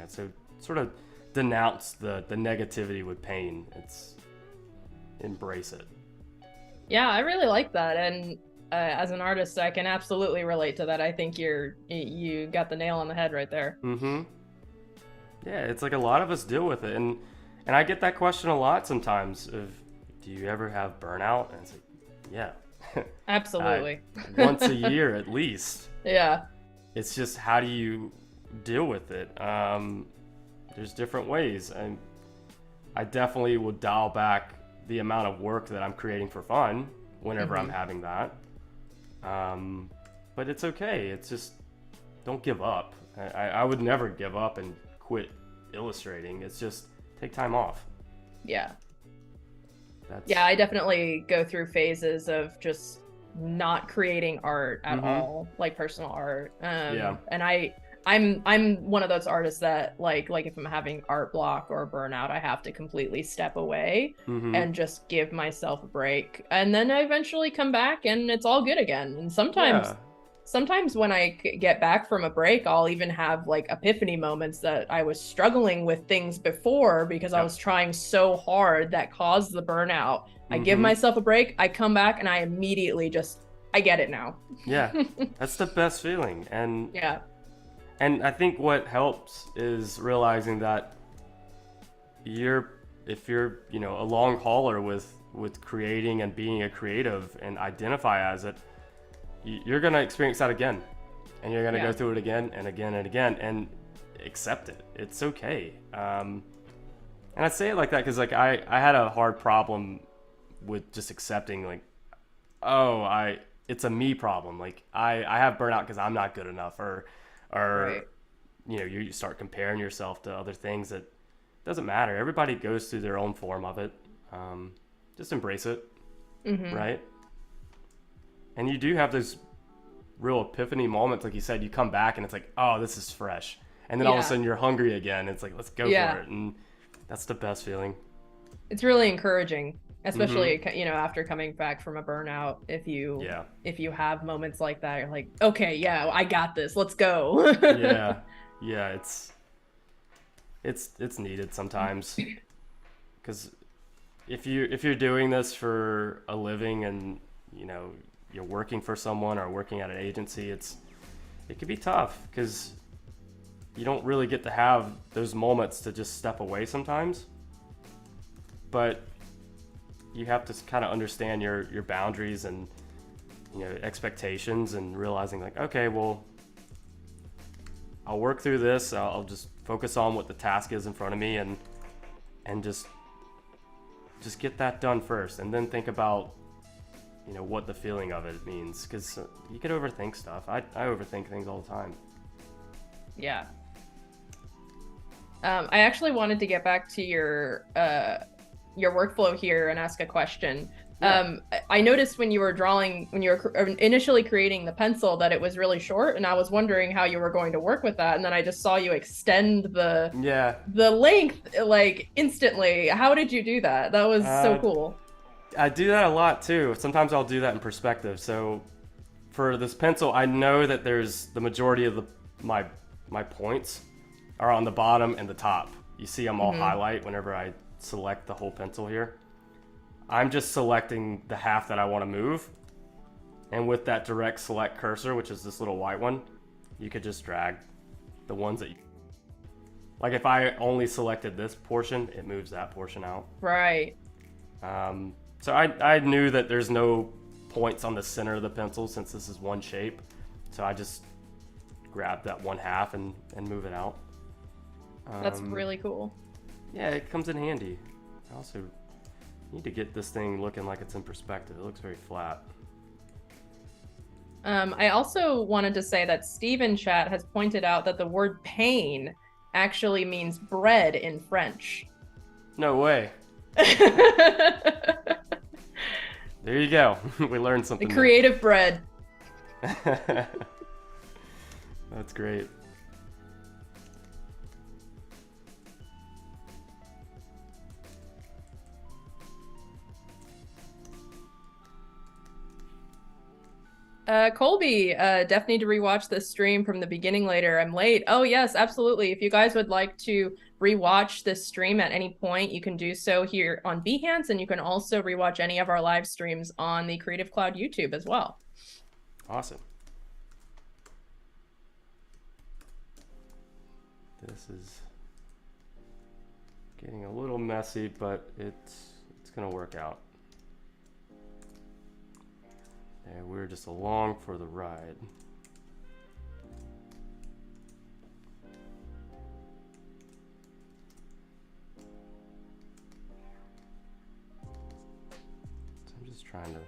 So sort of denounce the negativity with pain. It's embrace it. Yeah, I really like that. And as an artist, I can absolutely relate to that. I think you got the nail on the head right there. Yeah, it's like a lot of us deal with it, and I get that question a lot sometimes of, do you ever have burnout? And it's like, yeah. Absolutely. Once a year at least. Yeah. It's just, how do you deal with it? There's different ways, and I definitely will dial back the amount of work that I'm creating for fun whenever I'm having that. But it's okay. It's just, don't give up. I would never give up and quit illustrating. It's just take time off. Yeah. Yeah, I definitely go through phases of just not creating art at all, like personal art. And I'm one of those artists that like if I'm having art block or burnout, I have to completely step away and just give myself a break. And then I eventually come back and it's all good again. And sometimes when I get back from a break, I'll even have like epiphany moments that I was struggling with things before because I was trying so hard that caused the burnout. I give myself a break, I come back, and I immediately I get it now. Yeah, that's the best feeling. And yeah. And I think what helps is realizing that if you're a long hauler with creating and being a creative and identify as it, you're going to experience that again, and you're going to go through it again and again and again, and accept it. It's okay. And I say it like that because like I had a hard problem with just accepting like, it's a me problem. Like I have burnout because I'm not good enough, or right. You start comparing yourself to other things that doesn't matter. Everybody goes through their own form of it. Just embrace it, right? And you do have those real epiphany moments, like you said. You come back and it's like, oh, this is fresh, and then all of a sudden you're hungry again. It's like, let's go for it, and that's the best feeling. It's really encouraging, especially after coming back from a burnout. If you have moments like that, you're like, okay, I got this. Let's go. It's needed sometimes, because if you're doing this for a living and you're working for someone or working at an agency, it can be tough because you don't really get to have those moments to just step away sometimes. But you have to kind of understand your boundaries and expectations, and realizing like, okay, well, I'll work through this. I'll just focus on what the task is in front of me, and just get that done first, and then think about what the feeling of it means, because you could overthink stuff. I overthink things all the time. Yeah. I actually wanted to get back to your workflow here and ask a question. I noticed when you were initially creating the pencil that it was really short, and I was wondering how you were going to work with that. And then I just saw you extend the length like instantly. How did you do that? That was so cool. I do that a lot too. Sometimes I'll do that in perspective. So for this pencil, I know that there's the majority of my points are on the bottom and the top. You see them all highlight whenever I select the whole pencil here. I'm just selecting the half that I want to move, and with that direct select cursor, which is this little white one, you could just drag the ones that you, like if I only selected this portion, it moves that portion out. Right. So I knew that there's no points on the center of the pencil since this is one shape. So I just grab that 1/2 and move it out. That's really cool. Yeah, it comes in handy. I also need to get this thing looking like it's in perspective. It looks very flat. I also wanted to say that Steve in chat has pointed out that the word pain actually means bread in French. No way. There you go. We learned something. The creative bread. That's great. Colby, definitely need to rewatch this stream from the beginning later. I'm late. Oh, yes, absolutely. If you guys would like to rewatch this stream at any point, you can do so here on Behance, and you can also rewatch any of our live streams on the Creative Cloud YouTube as well. Awesome. This is getting a little messy, but it's gonna work out. And we're just along for the ride. So I'm just trying to,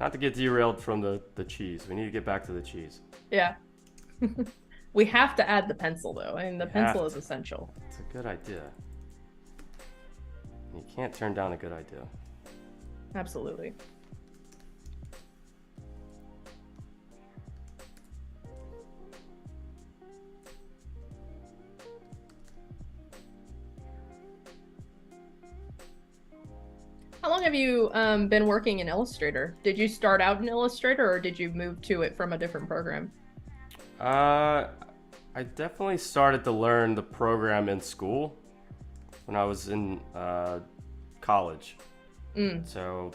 not to get derailed from the cheese. We need to get back to the cheese. Yeah. We have to add the pencil though. I mean, the pencil is essential. It's a good idea. You can't turn down a good idea. Absolutely. How long have you been working in Illustrator? Did you start out in Illustrator or did you move to it from a different program? I definitely started to learn the program in school when I was in college. So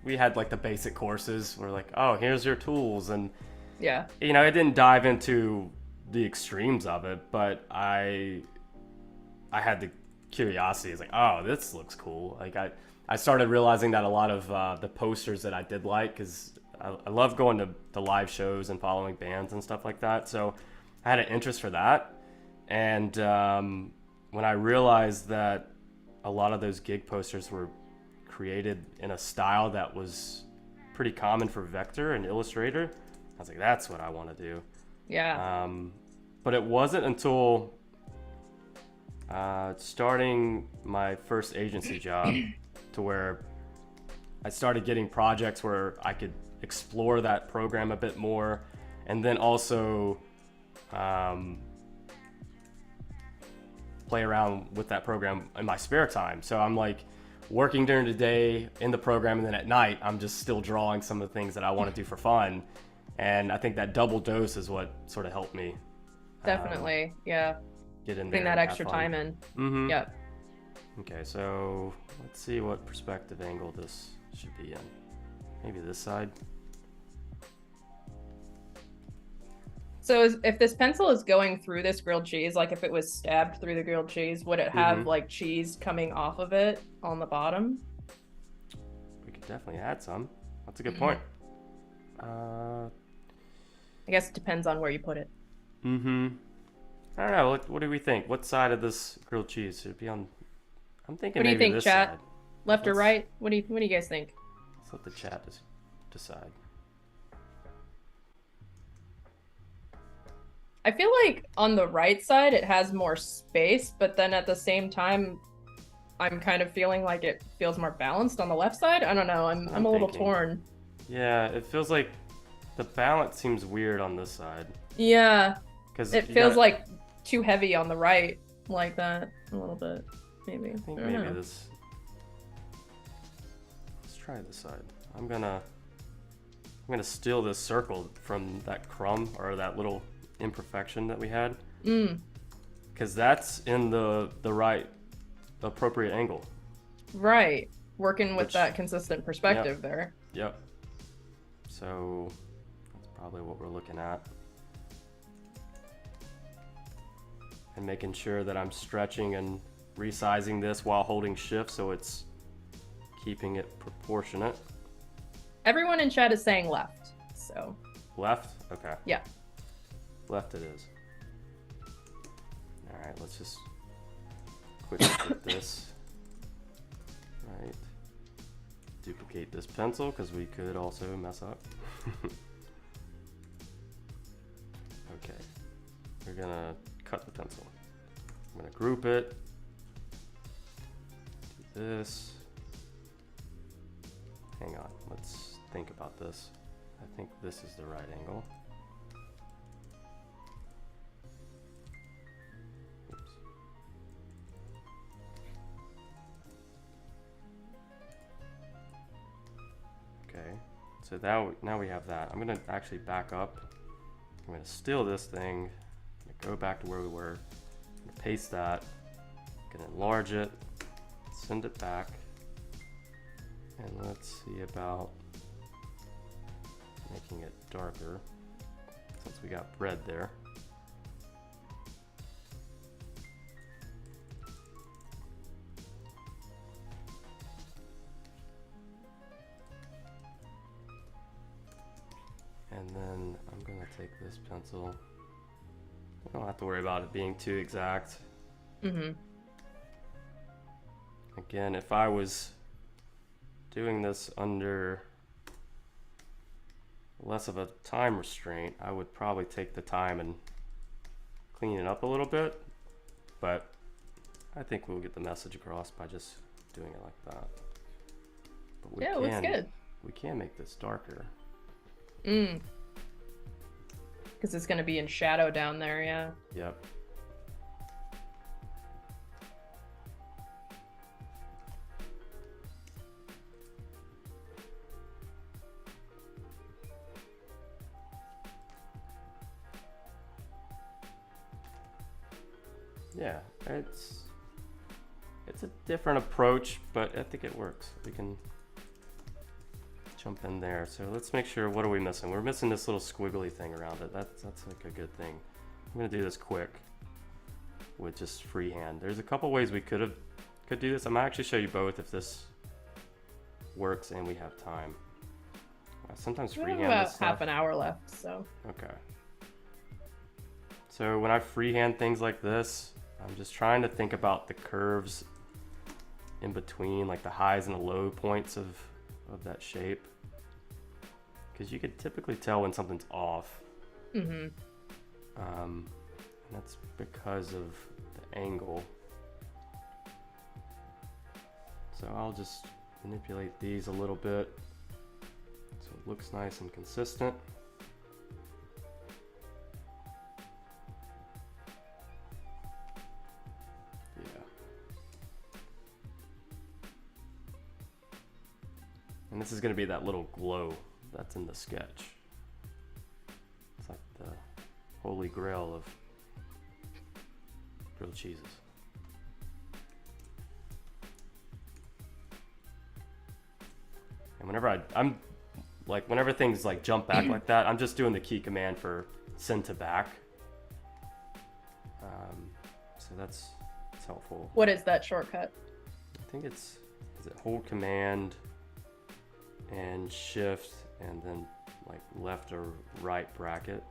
we had like the basic courses. We're like, oh, here's your tools, and yeah, you know, I didn't dive into the extremes of it, but I had the curiosity. It's like, oh, this looks cool. Like I started realizing that a lot of the posters that I did like, because I love going to the live shows and following bands and stuff like that. So I had an interest for that. And when I realized that a lot of those gig posters were created in a style that was pretty common for Vector and Illustrator, I was like, that's what I want to do. Yeah. But it wasn't until starting my first agency job to where I started getting projects where I could explore that program a bit more, and then also play around with that program in my spare time. So I'm like working during the day in the program, and then at night I'm just still drawing some of the things that I want to do for fun. And I think that double dose is what sort of helped me. Definitely, yeah. Get in there. Bring that extra time in. Mm-hmm. Yep. Okay, so let's see what perspective angle this should be in. Maybe this side. So if this pencil is going through this grilled cheese, like if it was stabbed through the grilled cheese, would it have like cheese coming off of it on the bottom? We could definitely add some. That's a good point. I guess it depends on where you put it. I don't know. What do we think? What side of this grilled cheese should it be on? I'm thinking what do you maybe think, this chat? side. Left or right? What do you guys think? Let's let the chat decide. I feel like on the right side it has more space, but then at the same time I'm kind of feeling like it feels more balanced on the left side. I don't know. I'm a little torn. Yeah, it feels like the balance seems weird on this side. Yeah. Because it feels like too heavy on the right, like that a little bit, maybe. I think maybe this. Let's try this side. I'm gonna steal this circle from that crumb or that little imperfection that we had. Because that's in the right appropriate angle. Right. Working with that consistent perspective there. Yep. So that's probably what we're looking at. and making sure that I'm stretching and resizing this while holding shift so it's keeping it proportionate. Everyone in chat is saying left, so. Left? Okay. Yeah. Left it is. All right, let's just quickly put this. Right. Duplicate this pencil because we could also mess up. Okay. We're gonna cut the pencil. I'm gonna group it. Do this. Hang on, let's think about this. I think this is the right angle. Oops. Okay, so now we have that. I'm gonna actually back up. I'm gonna steal this thing. I'm gonna go back to where we were. I'm gonna paste that. I'm gonna enlarge it. Send it back. And let's see about making it darker, since we got red there. And then I'm gonna take this pencil. I don't have to worry about it being too exact. Mm-hmm. Again, if I was doing this under less of a time restraint, I would probably take the time and clean it up a little bit, but I think we'll get the message across by just doing it like that. But Yeah, it looks good. We can make this darker. Because it's going to be in shadow down there, yeah. Yep. Yeah, it's a different approach, but I think it works. We can jump in there. So let's make sure, what are we missing? We're missing this little squiggly thing around it. That's like a good thing. I'm gonna do this quick with just freehand. There's a couple ways we could do this. I'm gonna actually show you both if this works and we have time. Sometimes We freehand have about this stuff. half an hour left, so. Okay. So when I freehand things like this, I'm just trying to think about the curves in between, like the highs and the low points of that shape. Because you could typically tell when something's off. Mm-hmm. And that's because of the angle. So I'll just manipulate these a little bit so it looks nice and consistent. And this is going to be that little glow that's in the sketch. It's like the holy grail of grilled cheeses. And whenever whenever things like jump back like that, I'm just doing the key command for send to back. So that's helpful. What is that shortcut? I think is it hold command and shift and then like left or right bracket.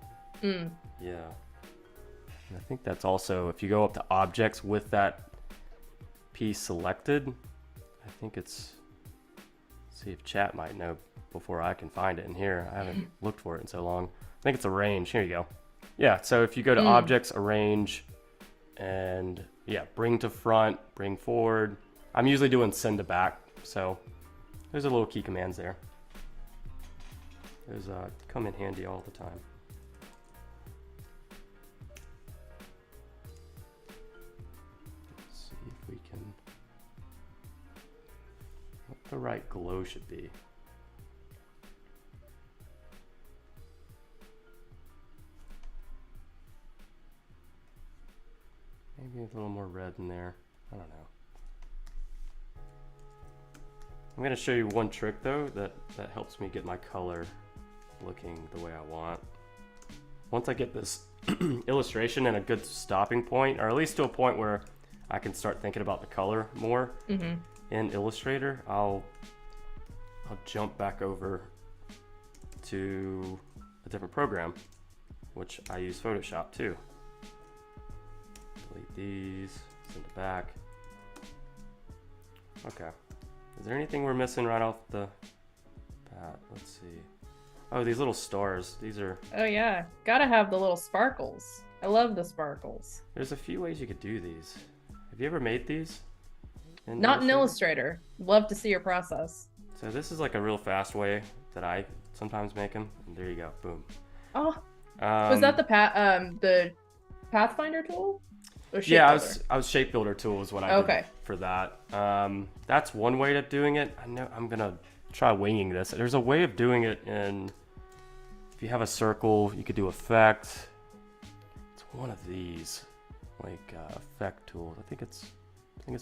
Yeah. And I think that's also, if you go up to objects with that piece selected, I think it's, see if chat might know before I can find it in here. I haven't looked for it in so long. I think it's arrange. Here you go. Yeah, so if you go to objects, arrange, and yeah, bring to front, bring forward. I'm usually doing send to back, so there's a little key commands there. Those come in handy all the time. Let's see if we can, what the right glow should be. Maybe a little more red in there. I don't know. I'm going to show you one trick though that helps me get my color looking the way I want. once I get this illustration in a good stopping point, or at least to a point where I can start thinking about the color more in Illustrator, I'll jump back over to a different program, which I use Photoshop too. Delete these, send it back. Okay. Is there anything we're missing right off the bat? Let's see. Oh, these little stars. These are... Oh yeah, gotta have the little sparkles. I love the sparkles. There's a few ways you could do these. Have you ever made these? Not in Illustrator. Love to see your process. So this is like a real fast way that I sometimes make them. And there you go, boom. Oh, was that the Pathfinder tool? Yeah, I was Shape Builder tool is what I did for that. That's one way of doing it. I know I'm gonna try winging this. There's a way of doing it in, if you have a circle, you could do effect. It's one of these, like effect tools. I think it's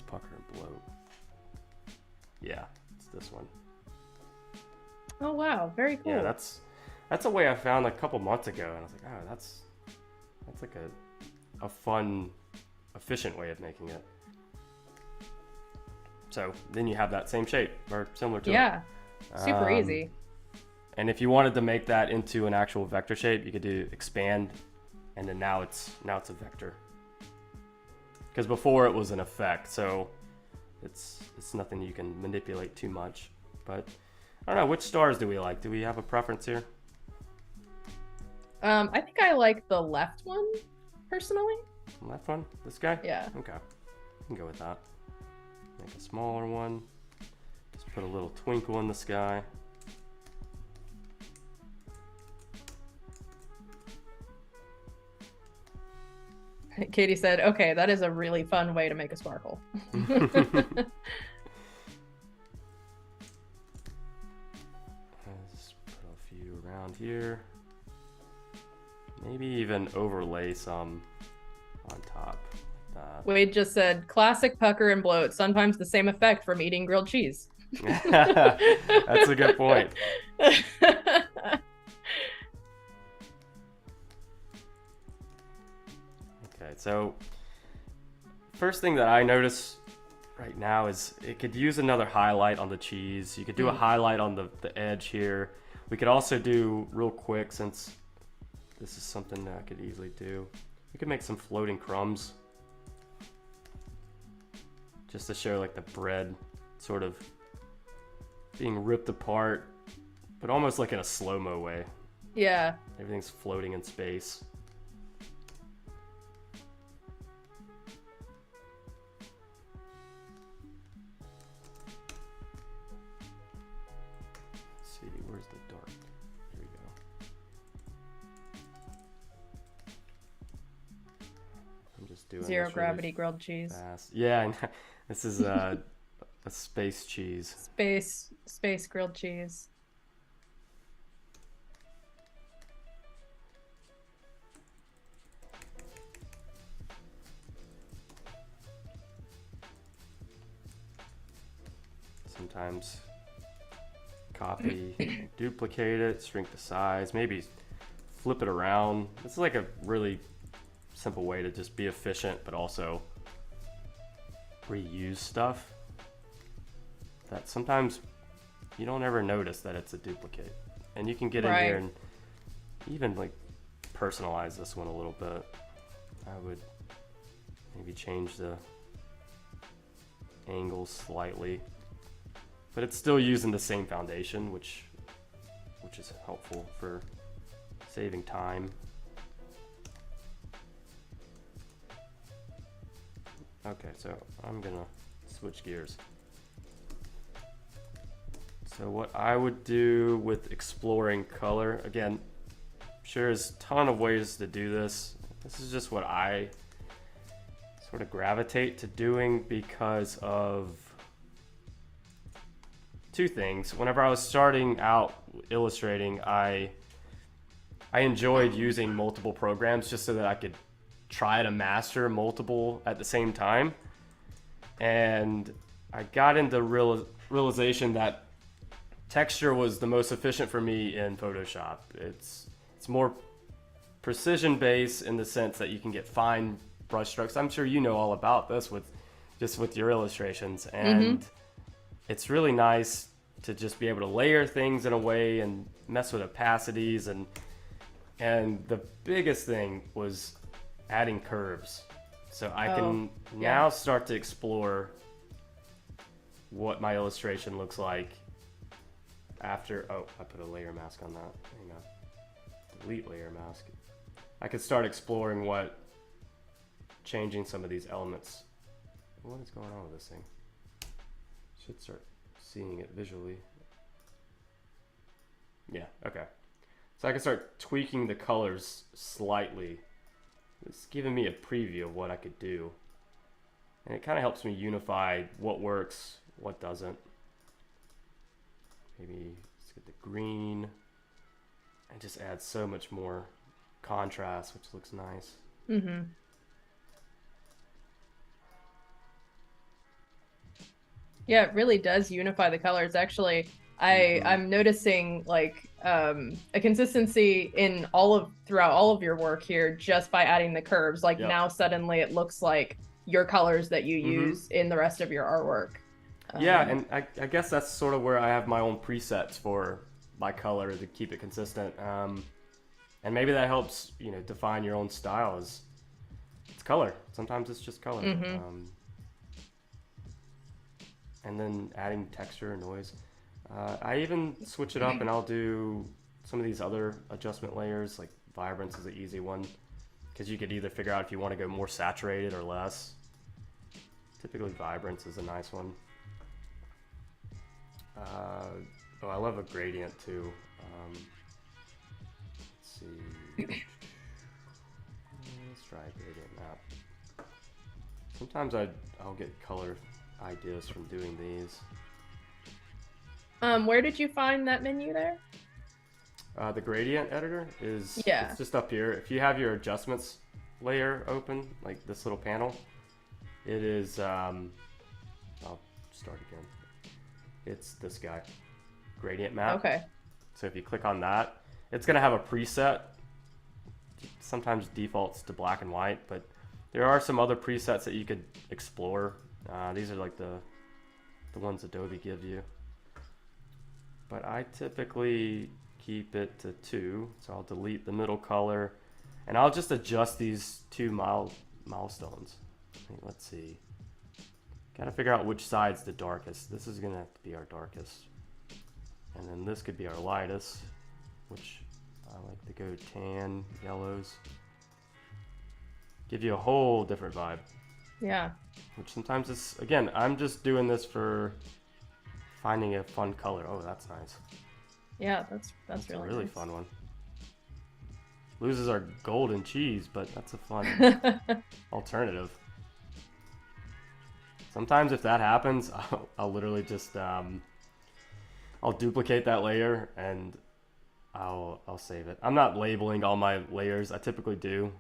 pucker and bloat. Yeah, it's this one. Oh wow, very cool. Yeah, that's a way I found a couple months ago, and I was like, oh, that's like a fun, efficient way of making it. So then you have that same shape or similar to it. Yeah, super easy. And if you wanted to make that into an actual vector shape, you could do expand, and then now it's a vector. Because before it was an effect, so it's nothing you can manipulate too much. But I don't know, which stars do we like? Do we have a preference here? I think I like the left one personally. Left one? This guy? Yeah. Okay. I can go with that. Make a smaller one. Just put a little twinkle in the sky. Katie said, okay, that is a really fun way to make a sparkle. Just put a few around here. Maybe even overlay some on top. Wade just said, classic pucker and bloat, sometimes the same effect from eating grilled cheese. That's a good point. Okay, so first thing that I notice right now is it could use another highlight on the cheese. You could do a highlight on the edge here. We could also do real quick, since this is something that I could easily do. We could make some floating crumbs, just to show like the bread sort of being ripped apart, but almost like in a slow-mo way. Yeah. Everything's floating in space. Let's see, where's the dark? Here we go. I'm just doing Zero this gravity really grilled cheese. fast. Yeah, this is a space cheese. Space grilled cheese. Sometimes copy, duplicate it, shrink the size, maybe flip it around. This is like a really simple way to just be efficient, but also reuse stuff that sometimes you don't ever notice that it's a duplicate. And you can get in here and even like personalize this one a little bit. I would maybe change the angle slightly, but it's still using the same foundation, which is helpful for saving time. Okay, so I'm gonna switch gears. So what I would do with exploring color, again, sure there's a ton of ways to do this. This is just what I sort of gravitate to doing because of two things. Whenever I was starting out illustrating, I enjoyed using multiple programs just so that I could try to master multiple at the same time. And I got into realization that texture was the most efficient for me in Photoshop. It's more precision base in the sense that you can get fine brush strokes. I'm sure you know all about this with your illustrations, and it's really nice to just be able to layer things in a way and mess with opacities, and the biggest thing was adding curves. So I can now start to explore what my illustration looks like after, I put a layer mask on that. Hang on. Delete layer mask. I could start exploring what changing some of these elements. What is going on with this thing? Should start seeing it visually. Yeah, okay. So I can start tweaking the colors slightly. It's giving me a preview of what I could do. And it kind of helps me unify what works, what doesn't. Maybe let's get the green and just add so much more contrast, which looks nice. Yeah, it really does unify the colors. Actually, I'm noticing like a consistency in throughout all of your work here just by adding the curves. Like now suddenly it looks like your colors that you use in the rest of your artwork. Yeah, and I guess that's sort of where I have my own presets for my color to keep it consistent. And maybe that helps, define your own style. It's color. Sometimes it's just color. And then adding texture and noise. I even switch it up and I'll do some of these other adjustment layers, like vibrance is an easy one, because you could either figure out if you want to go more saturated or less. Typically vibrance is a nice one. I love a gradient too. Let's see. Let's try a gradient map. Sometimes I'll get color ideas from doing these. Where did you find that menu there? The gradient editor is it's just up here. If you have your adjustments layer open, like this little panel, it is, I'll start again. It's this guy, gradient map. Okay. So if you click on that, it's gonna have a preset. Sometimes defaults to black and white, but there are some other presets that you could explore. These are like the ones Adobe gives you. But I typically keep it to 2, so I'll delete the middle color, and I'll just adjust these 2 milestones. Let's see. Gotta figure out which side's the darkest. This is gonna have to be our darkest. And then this could be our lightest, which I like to go tan, yellows. Give you a whole different vibe. Yeah. Which sometimes it's, again, I'm just doing this for finding a fun color. Oh, that's nice. Yeah, that's really a really nice. Fun one. Loses our golden cheese, but that's a fun alternative. Sometimes if that happens, I'll literally just I'll duplicate that layer and I'll save it. I'm not labeling all my layers. I typically do,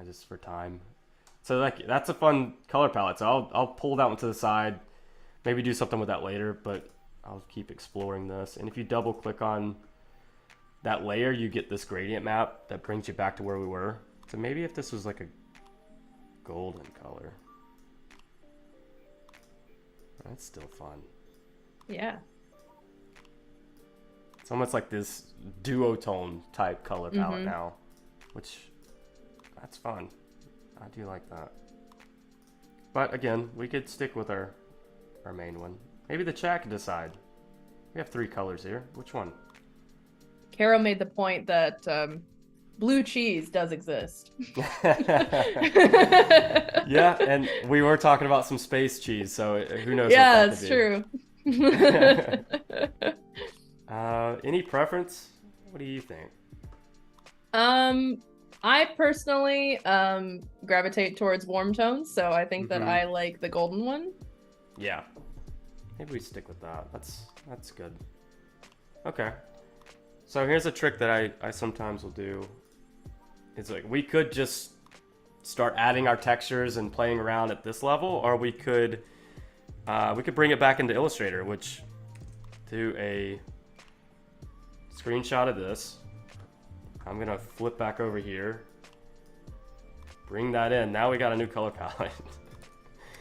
just for time. So that's a fun color palette. So I'll pull that one to the side. Maybe do something with that later, but I'll keep exploring this. And if you double click on that layer, you get this gradient map that brings you back to where we were. So maybe if this was like a golden color. That's still fun. Yeah. It's almost like this duotone type color palette now, which that's fun. I do like that. But again, we could stick with our main one. Maybe the chat can decide. We have 3 colors here. Which one? Carol made the point that blue cheese does exist. Yeah, and we were talking about some space cheese, so who knows yeah, what that could be. True. Any preference? What do you think? I personally gravitate towards warm tones, so I think that I like the golden one. Yeah. Maybe we stick with that. That's good. Okay. So here's a trick that I sometimes will do. It's like we could just start adding our textures and playing around at this level, or we could bring it back into Illustrator, which do a screenshot of this. I'm gonna flip back over here, bring that in. Now we got a new color palette.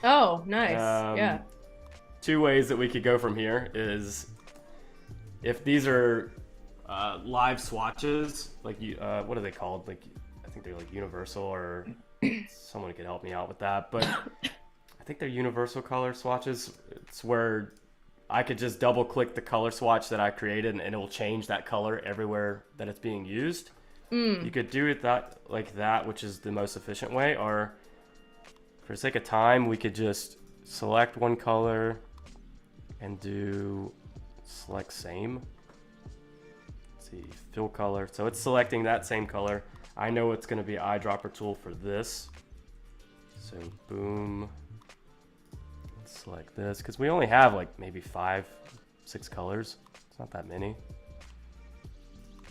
Oh, nice. Yeah. Two ways that we could go from here is if these are live swatches, like what are they called? Like I think they're like universal, or someone could help me out with that. But I think they're universal color swatches. It's where I could just double click the color swatch that I created and it will change that color everywhere that it's being used. You could do it like that, which is the most efficient way, or for the sake of time, we could just select one color and do select same. Let's see, fill color. So it's selecting that same color. I know it's going to be eyedropper tool for this. So boom. Select this because we only have like maybe 5, 6 colors. It's not that many.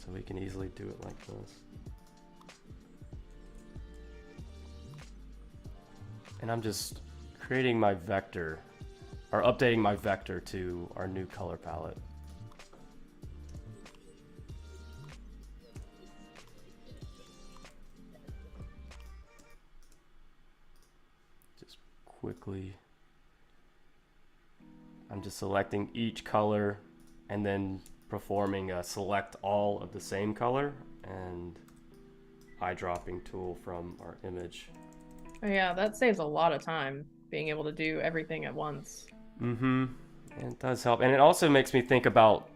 So we can easily do it like this. And I'm just creating my vector, or updating my vector to our new color palette. Just quickly, I'm just selecting each color and then performing a select all of the same color and eyedropping tool from our image. Oh, yeah, that saves a lot of time, being able to do everything at once. And it does help. And it also makes me think about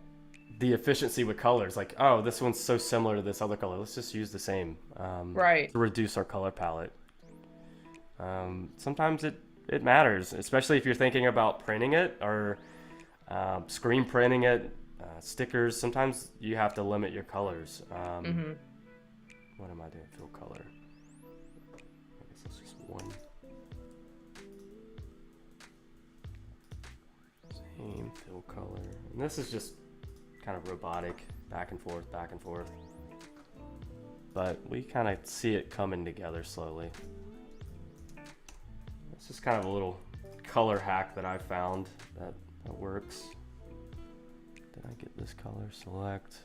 the efficiency with colors. Like, oh, this one's so similar to this other color. Let's just use the same. Right. To reduce our color palette. Sometimes it matters, especially if you're thinking about printing it or screen printing it, stickers. Sometimes you have to limit your colors. What am I doing? Fill color. I guess it's just one. Same fill color. And this is just kind of robotic, back and forth, back and forth. But we kind of see it coming together slowly. It's just kind of a little color hack that I found that works. Did I get this color? Select.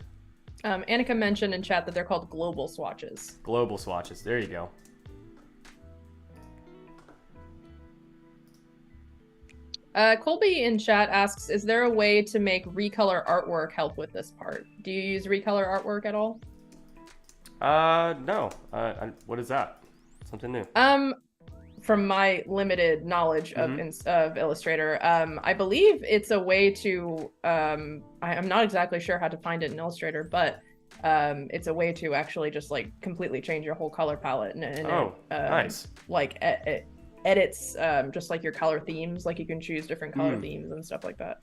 Annika mentioned in chat that they're called global swatches. Global swatches. There you go. Colby in chat asks, is there a way to make recolor artwork help with this part? Do you use recolor artwork at all? No. What is that? Something new. From my limited knowledge of Illustrator, I believe it's a way to, I'm not exactly sure how to find it in Illustrator, but it's a way to actually just like completely change your whole color palette. And nice. Like it edits just like your color themes, like you can choose different color themes and stuff like that.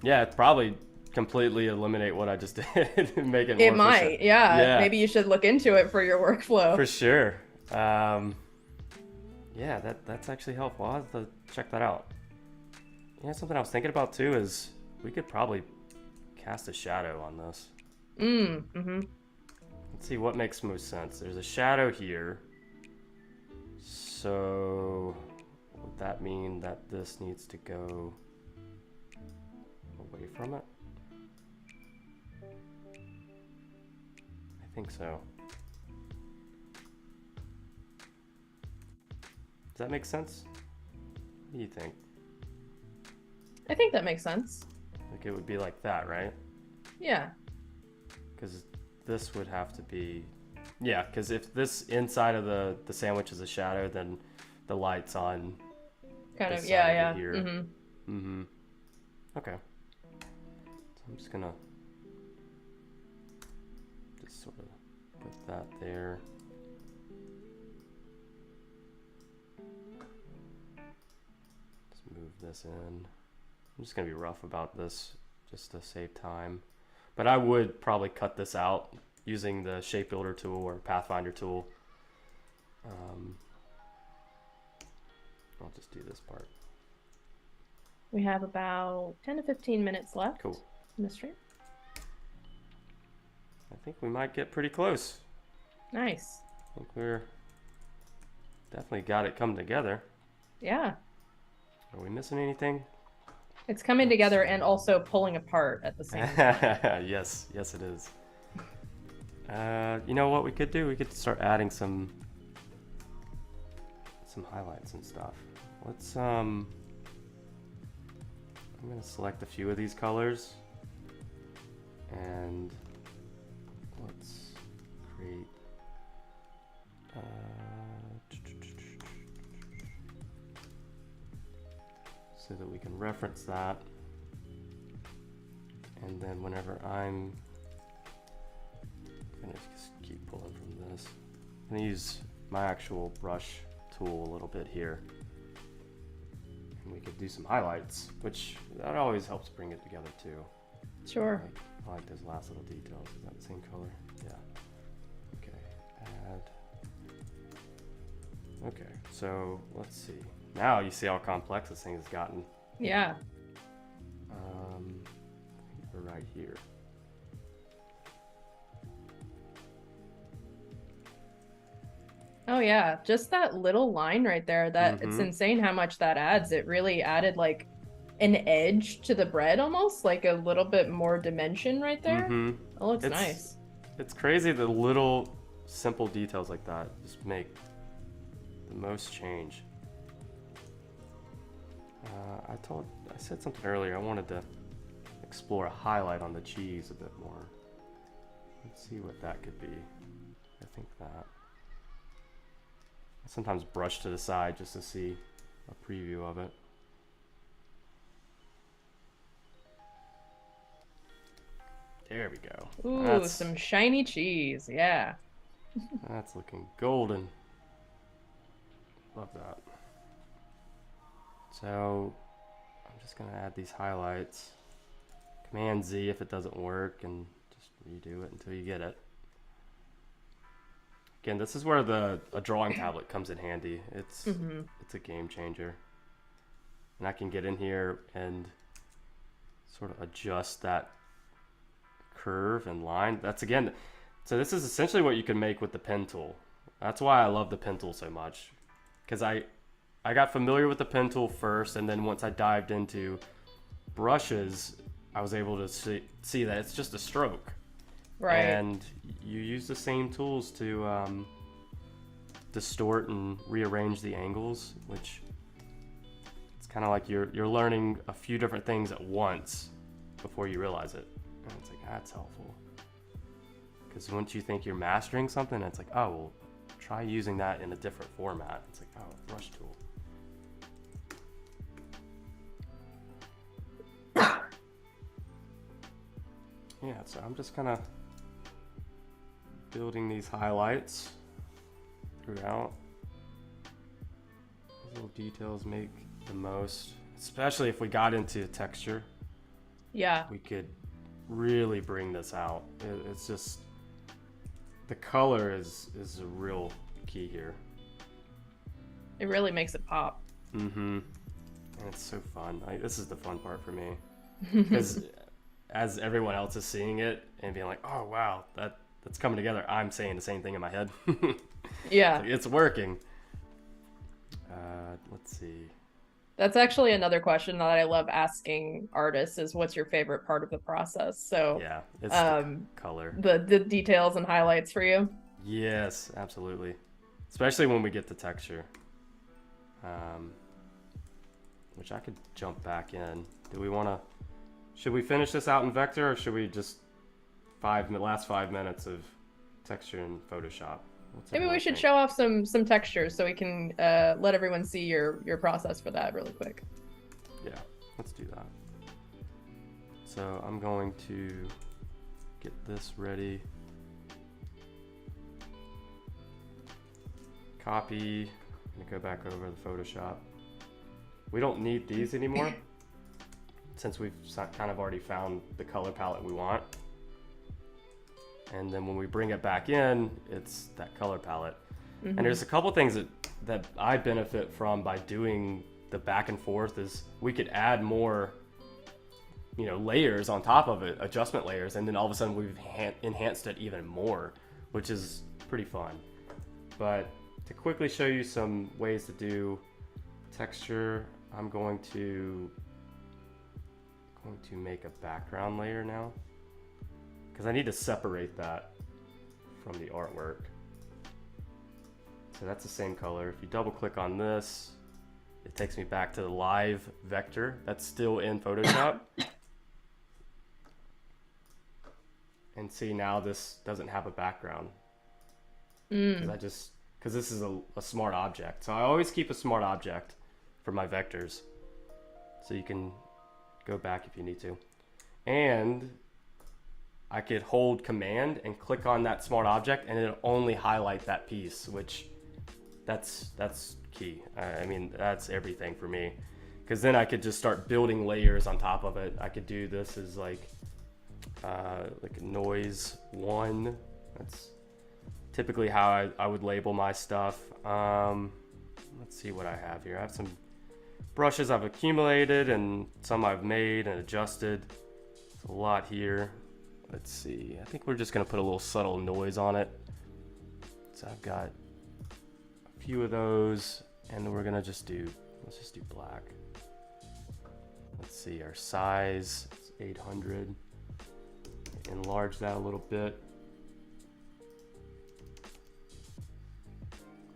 Yeah, it's probably completely eliminate what I just did and make it more It might, efficient. yeah. Maybe you should look into it for your workflow. For sure. Yeah, that's actually helpful. I'll have to check that out. Yeah, something I was thinking about too is we could probably cast a shadow on this. Let's see what makes most sense. There's a shadow here. So would that mean that this needs to go away from it? I think so. Does that make sense? What do you think? I think that makes sense. Like it would be like that, right? Yeah. Because this would have to be... Yeah, because if this inside of the sandwich is a shadow, then the light's on kind of, here. Okay. So I'm just gonna just sort of put that there. Just move this in. I'm just gonna be rough about this just to save time. But I would probably cut this out using the shape builder tool or pathfinder tool. I'll just do this part. We have about 10 to 15 minutes left. Cool. In the stream. I think we might get pretty close. Nice. I think we're definitely got it come together. Yeah. Are we missing anything? It's coming together and also pulling apart at the same time. Yes, it is. You know what we could do? We could start adding some highlights and stuff. Let's I'm gonna select a few of these colors and let's create so that we can reference that, and then whenever I'm gonna just keep pulling from this, I'm gonna use my actual brush tool a little bit here, and we could do some highlights, which that always helps bring it together too. Sure. I like those last little details. Is that the same color? Yeah. Okay, add. Okay, so let's see. Now you see how complex this thing has gotten. Yeah. We're right here. Oh yeah, just that little line right there, that it's insane how much that adds. It really added like an edge to the bread, almost like a little bit more dimension right there. It looks nice. It's crazy the little simple details like that just make the most change. I said something earlier. I wanted to explore a highlight on the cheese a bit more. Let's see what that could be. I think that. I sometimes brush to the side just to see a preview of it. There we go. Ooh, some shiny cheese. Yeah. That's looking golden. Love that. So I'm just gonna add these highlights. Command Z if it doesn't work, and just redo it until you get it. Again, this is where a drawing tablet comes in handy. It's a game changer. And I can get in here and sort of adjust that curve and line. So this is essentially what you can make with the pen tool. That's why I love the pen tool so much. Because I got familiar with the pen tool first, and then once I dived into brushes, I was able to see that it's just a stroke. Right. And you use the same tools to distort and rearrange the angles, which it's kind of like you're learning a few different things at once before you realize it. And it's like, that's helpful. Because once you think you're mastering something, it's like, oh, well, try using that in a different format. It's like, oh, brush tool. Yeah, so I'm just kind of building these highlights throughout. These little details make the most, especially if we got into texture. Yeah. We could really bring this out. It's just, the color is a real key here. It really makes it pop. And it's so fun. This is the fun part for me. Because as everyone else is seeing it and being like, oh wow, that's coming together, I'm saying the same thing in my head. Yeah. It's working. Let's see. That's actually another question that I love asking artists is, what's your favorite part of the process? So yeah, it's the color. The details and highlights for you? Yes, absolutely. Especially when we get the texture. Which I could jump back in. Should we finish this out in vector, or should we just last 5 minutes of texture in Photoshop? Maybe we should show off some textures so we can let everyone see your process for that really quick. Yeah, let's do that. So I'm going to get this ready. Copy. I'm gonna go back over the Photoshop. We don't need these anymore since we've kind of already found the color palette we want. And then when we bring it back in, it's that color palette. And there's a couple things that I benefit from by doing the back and forth is we could add more, layers on top of it, adjustment layers, and then all of a sudden we've enhanced it even more, which is pretty fun. But to quickly show you some ways to do texture, I'm going to make a background layer now, because I need to separate that from the artwork. So that's the same color. If you double click on this, it takes me back to the live vector that's still in Photoshop. And see, now this doesn't have a background. Because this is a smart object. So I always keep a smart object for my vectors. So you can go back if you need to. And I could hold Command and click on that smart object and it'll only highlight that piece, which that's key. I mean, that's everything for me. Because then I could just start building layers on top of it. I could do this as like noise 1. That's typically how I would label my stuff. Let's see what I have here. I have some brushes I've accumulated and some I've made and adjusted. There's a lot here. Let's see. I think we're just gonna put a little subtle noise on it. So I've got a few of those, and we're gonna let's just do black. Let's see, our size is 800. Enlarge that a little bit.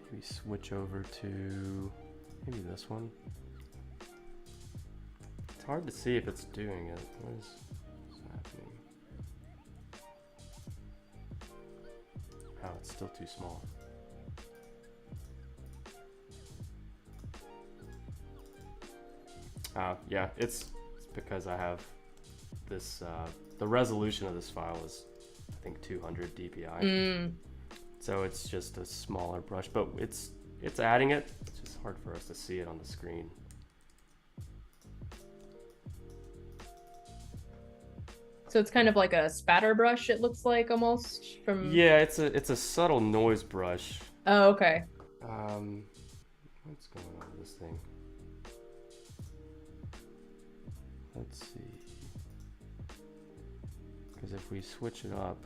Maybe switch over to maybe this one. It's hard to see if it's doing it. What's happening? Oh, it's still too small. Yeah, it's because I have this, the resolution of this file is, I think, 200 dpi. So it's just a smaller brush, but it's adding it. It's just hard for us to see it on the screen. So it's kind of like a spatter brush, it looks like, almost from... Yeah, it's a subtle noise brush. Oh, okay. What's going on with this thing? Let's see. Because if we switch it up,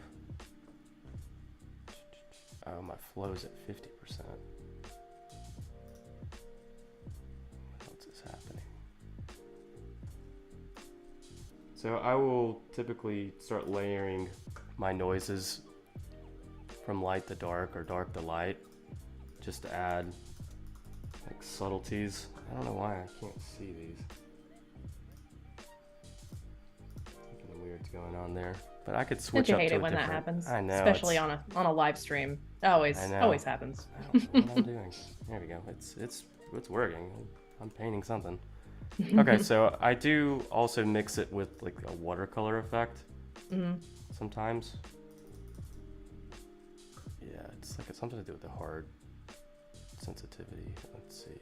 oh, my flow's at 50%. What else is happening? So I will typically start layering my noises from light to dark or dark to light, just to add like subtleties. I don't know why I can't see these. Something weird's going on there. But I could switch Don't you up hate to it when that different... happens? I know, especially on a live stream. Always happens. I don't know what I'm doing. There we go. It's working. I'm painting something. Okay, so I do also mix it with like a watercolor effect sometimes. Yeah, it's like it's something to do with the hard sensitivity. Let's see.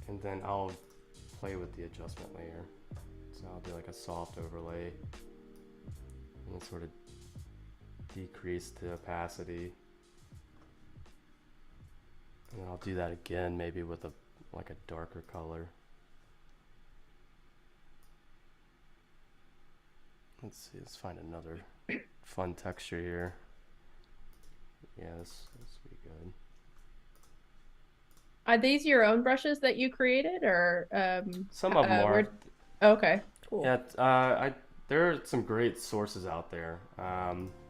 And then I'll play with the adjustment layer. So I'll do like a soft overlay and sort of decrease the opacity. And then I'll do that again, maybe with like a darker color. Let's see, let's find another fun texture here. Yeah, this will be good. Are these your own brushes that you created, or some of them are? Okay, cool. Yeah, there are some great sources out there.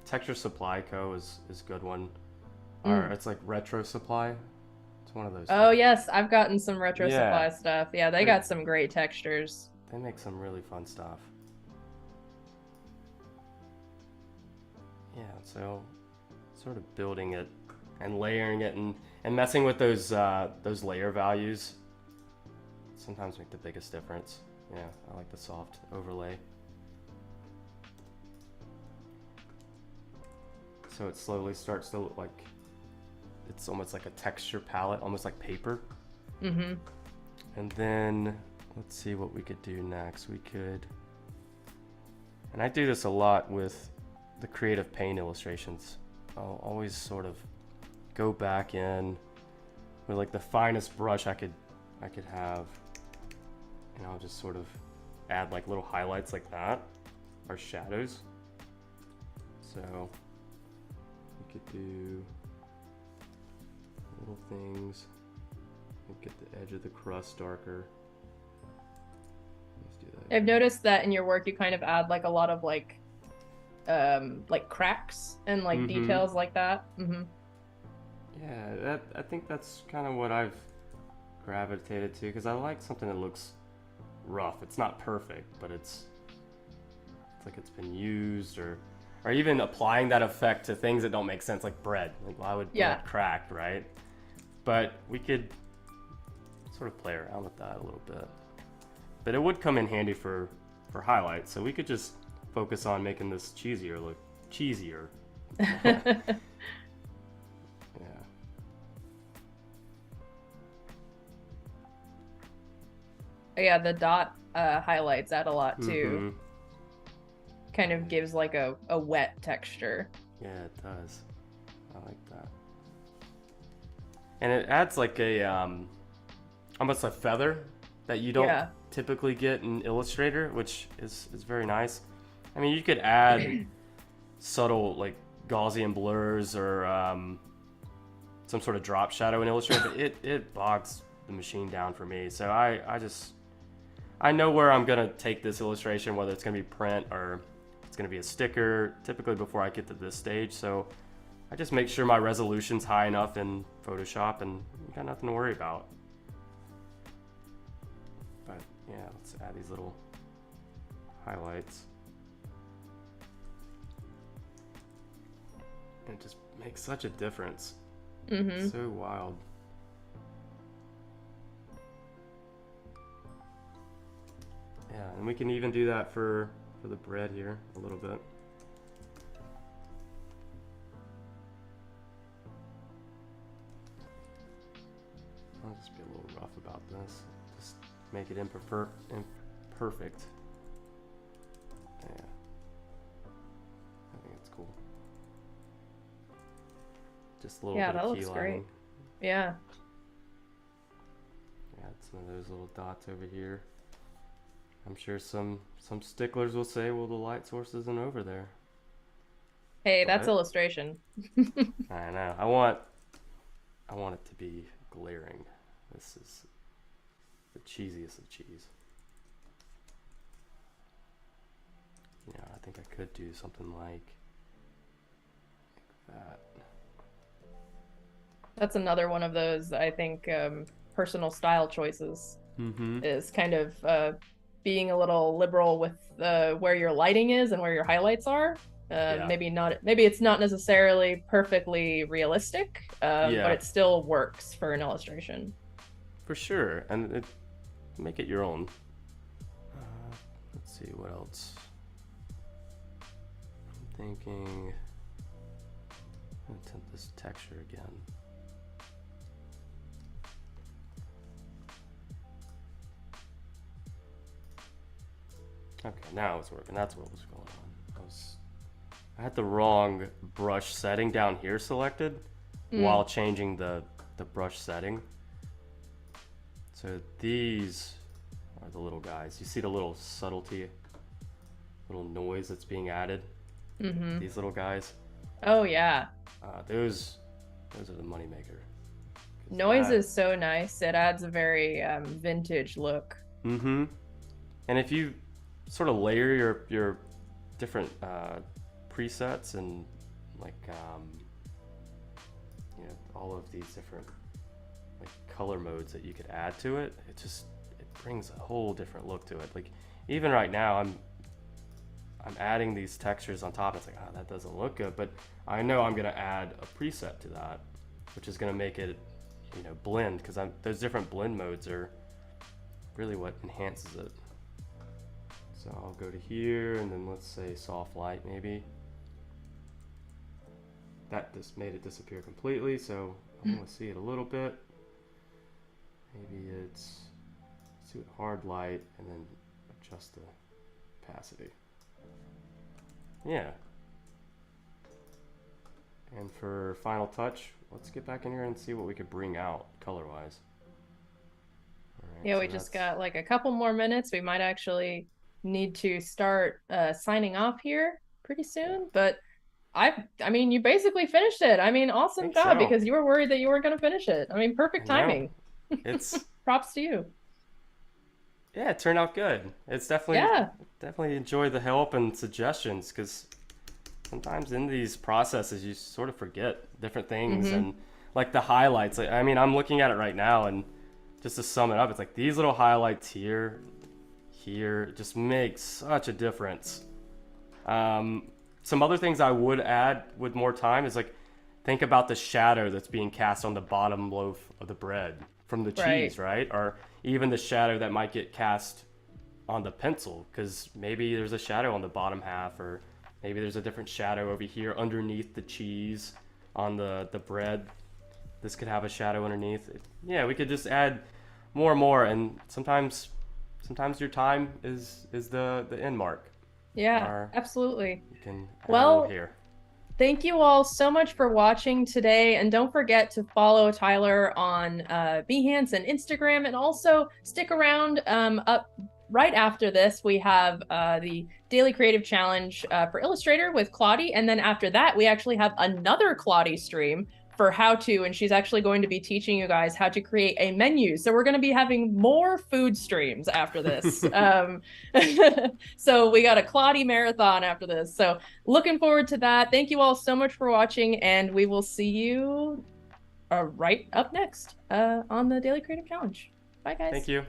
Texture Supply Co. is a good one. Or it's like Retro Supply. It's one of those. Oh, yes, I've gotten some Retro Supply stuff. Yeah, they got some great textures. They make some really fun stuff. Yeah, so sort of building it and layering it and messing with those layer values sometimes make the biggest difference. Yeah, I like the soft overlay. So it slowly starts to look like it's almost like a texture palette, almost like paper. And then let's see what we could do next. We could, and I do this a lot with the Creative Paint illustrations. I'll always sort of go back in with like the finest brush I could have, and I'll just sort of add like little highlights like that, or shadows. So we could do little things, get the edge of the crust darker. I've noticed that in your work you kind of add like a lot of like cracks and like Mm-hmm. details like that. Yeah, I think that's kind of what I've gravitated to because I like something that looks rough. It's not perfect, but it's like it's been used or even applying that effect to things that don't make sense, like bread. Like why would Yeah. bread crack, right? But we could sort of play around with that a little bit. But it would come in handy for highlights, so we could just focus on making this cheesier look cheesier. Yeah. Yeah, the dot highlights add a lot too. Mm-hmm. Kind of gives like a wet texture. Yeah, it does. I like that. And it adds like a almost a feather that you don't Yeah. typically get in Illustrator, which is very nice. I mean, you could add subtle like Gaussian blurs or some sort of drop shadow in Illustrator, but it bogs the machine down for me. So I know where I'm gonna take this illustration, whether it's gonna be print or it's gonna be a sticker. Typically before I get to this stage, so I just make sure my resolution's high enough in Photoshop, and you got nothing to worry about. But yeah, let's add these little highlights. And it just makes such a difference. Mm-hmm. It's so wild. Yeah, and we can even do that for the bread here a little bit. I'll just be a little rough about this. Just make it imperfect. Yeah. I think it's cool. Just a little Yeah, bit that of key looks lining. great. Yeah. Add some of those little dots over here. I'm sure some sticklers will say, well, the light source isn't over there. Hey, that's But illustration. I know. I want it to be glaring. This is the cheesiest of cheese. Yeah, I think I could do something like that. That's another one of those, I think, personal style choices Mm-hmm. is kind of being a little liberal with where your lighting is and where your highlights are. Yeah. Maybe it's not necessarily perfectly realistic, but Yeah, it still works for an illustration. for sure. And make it your own. Let's see what else. I'm thinking. I'm gonna tint this texture again. Okay, now it's working. That's what was going on. I had the wrong brush setting down here selected while changing the brush setting. So these are the little guys. You see the little subtlety, little noise that's being added. Mm-hmm. These little guys. Oh yeah, Those are the moneymaker. noise is so nice. It adds a very vintage look. Mm-hmm. And if you sort of layer your different presets and like all of these different like color modes that you could add to it, it brings a whole different look to it. Like even right now I'm adding these textures on top. It's like, oh, that doesn't look good, but I know I'm gonna add a preset to that, which is gonna make it blend, because those different blend modes are really what enhances it. So I'll go to here and then let's say soft light maybe. That just made it disappear completely, so I want to see it a little bit. Maybe let's do it hard light and then adjust the opacity. Yeah. And for final touch, let's get back in here and see what we could bring out color-wise. Yeah, so we just got like a couple more minutes. We might actually need to start signing off here pretty soon, but I mean, you basically finished it. I mean, awesome job, because you were worried that you weren't going to finish it. I mean, perfect timing. It's Props to you. Yeah, it turned out good. It's definitely Yeah. definitely enjoy the help and suggestions because sometimes in these processes you sort of forget different things Mm-hmm. and like the highlights. I mean, I'm looking at it right now and just to sum it up, it's like these little highlights here, here just make such a difference. Some other things I would add with more time is like think about the shadow that's being cast on the bottom loaf of the bread from the cheese, Right. right? Or even the shadow that might get cast on the pencil because maybe there's a shadow on the bottom half, or maybe there's a different shadow over here underneath the cheese on the bread. This could have a shadow underneath. Yeah, we could just add more and more, and sometimes your time is the end mark, Yeah, or absolutely. you can add a little Well, here. thank you all so much for watching today. And don't forget to follow Tyler on Behance and Instagram. And also stick around up right after this. We have the Daily Creative Challenge for Illustrator with Codi. And then after that, we actually have another Codi stream for how to, and she's actually going to be teaching you guys how to create a menu. So we're going to be having more food streams after this. So we got a Cloddy marathon after this. So looking forward to that. Thank you all so much for watching, and we will see you right up next on the Daily Creative Challenge. Bye, Thank guys. you.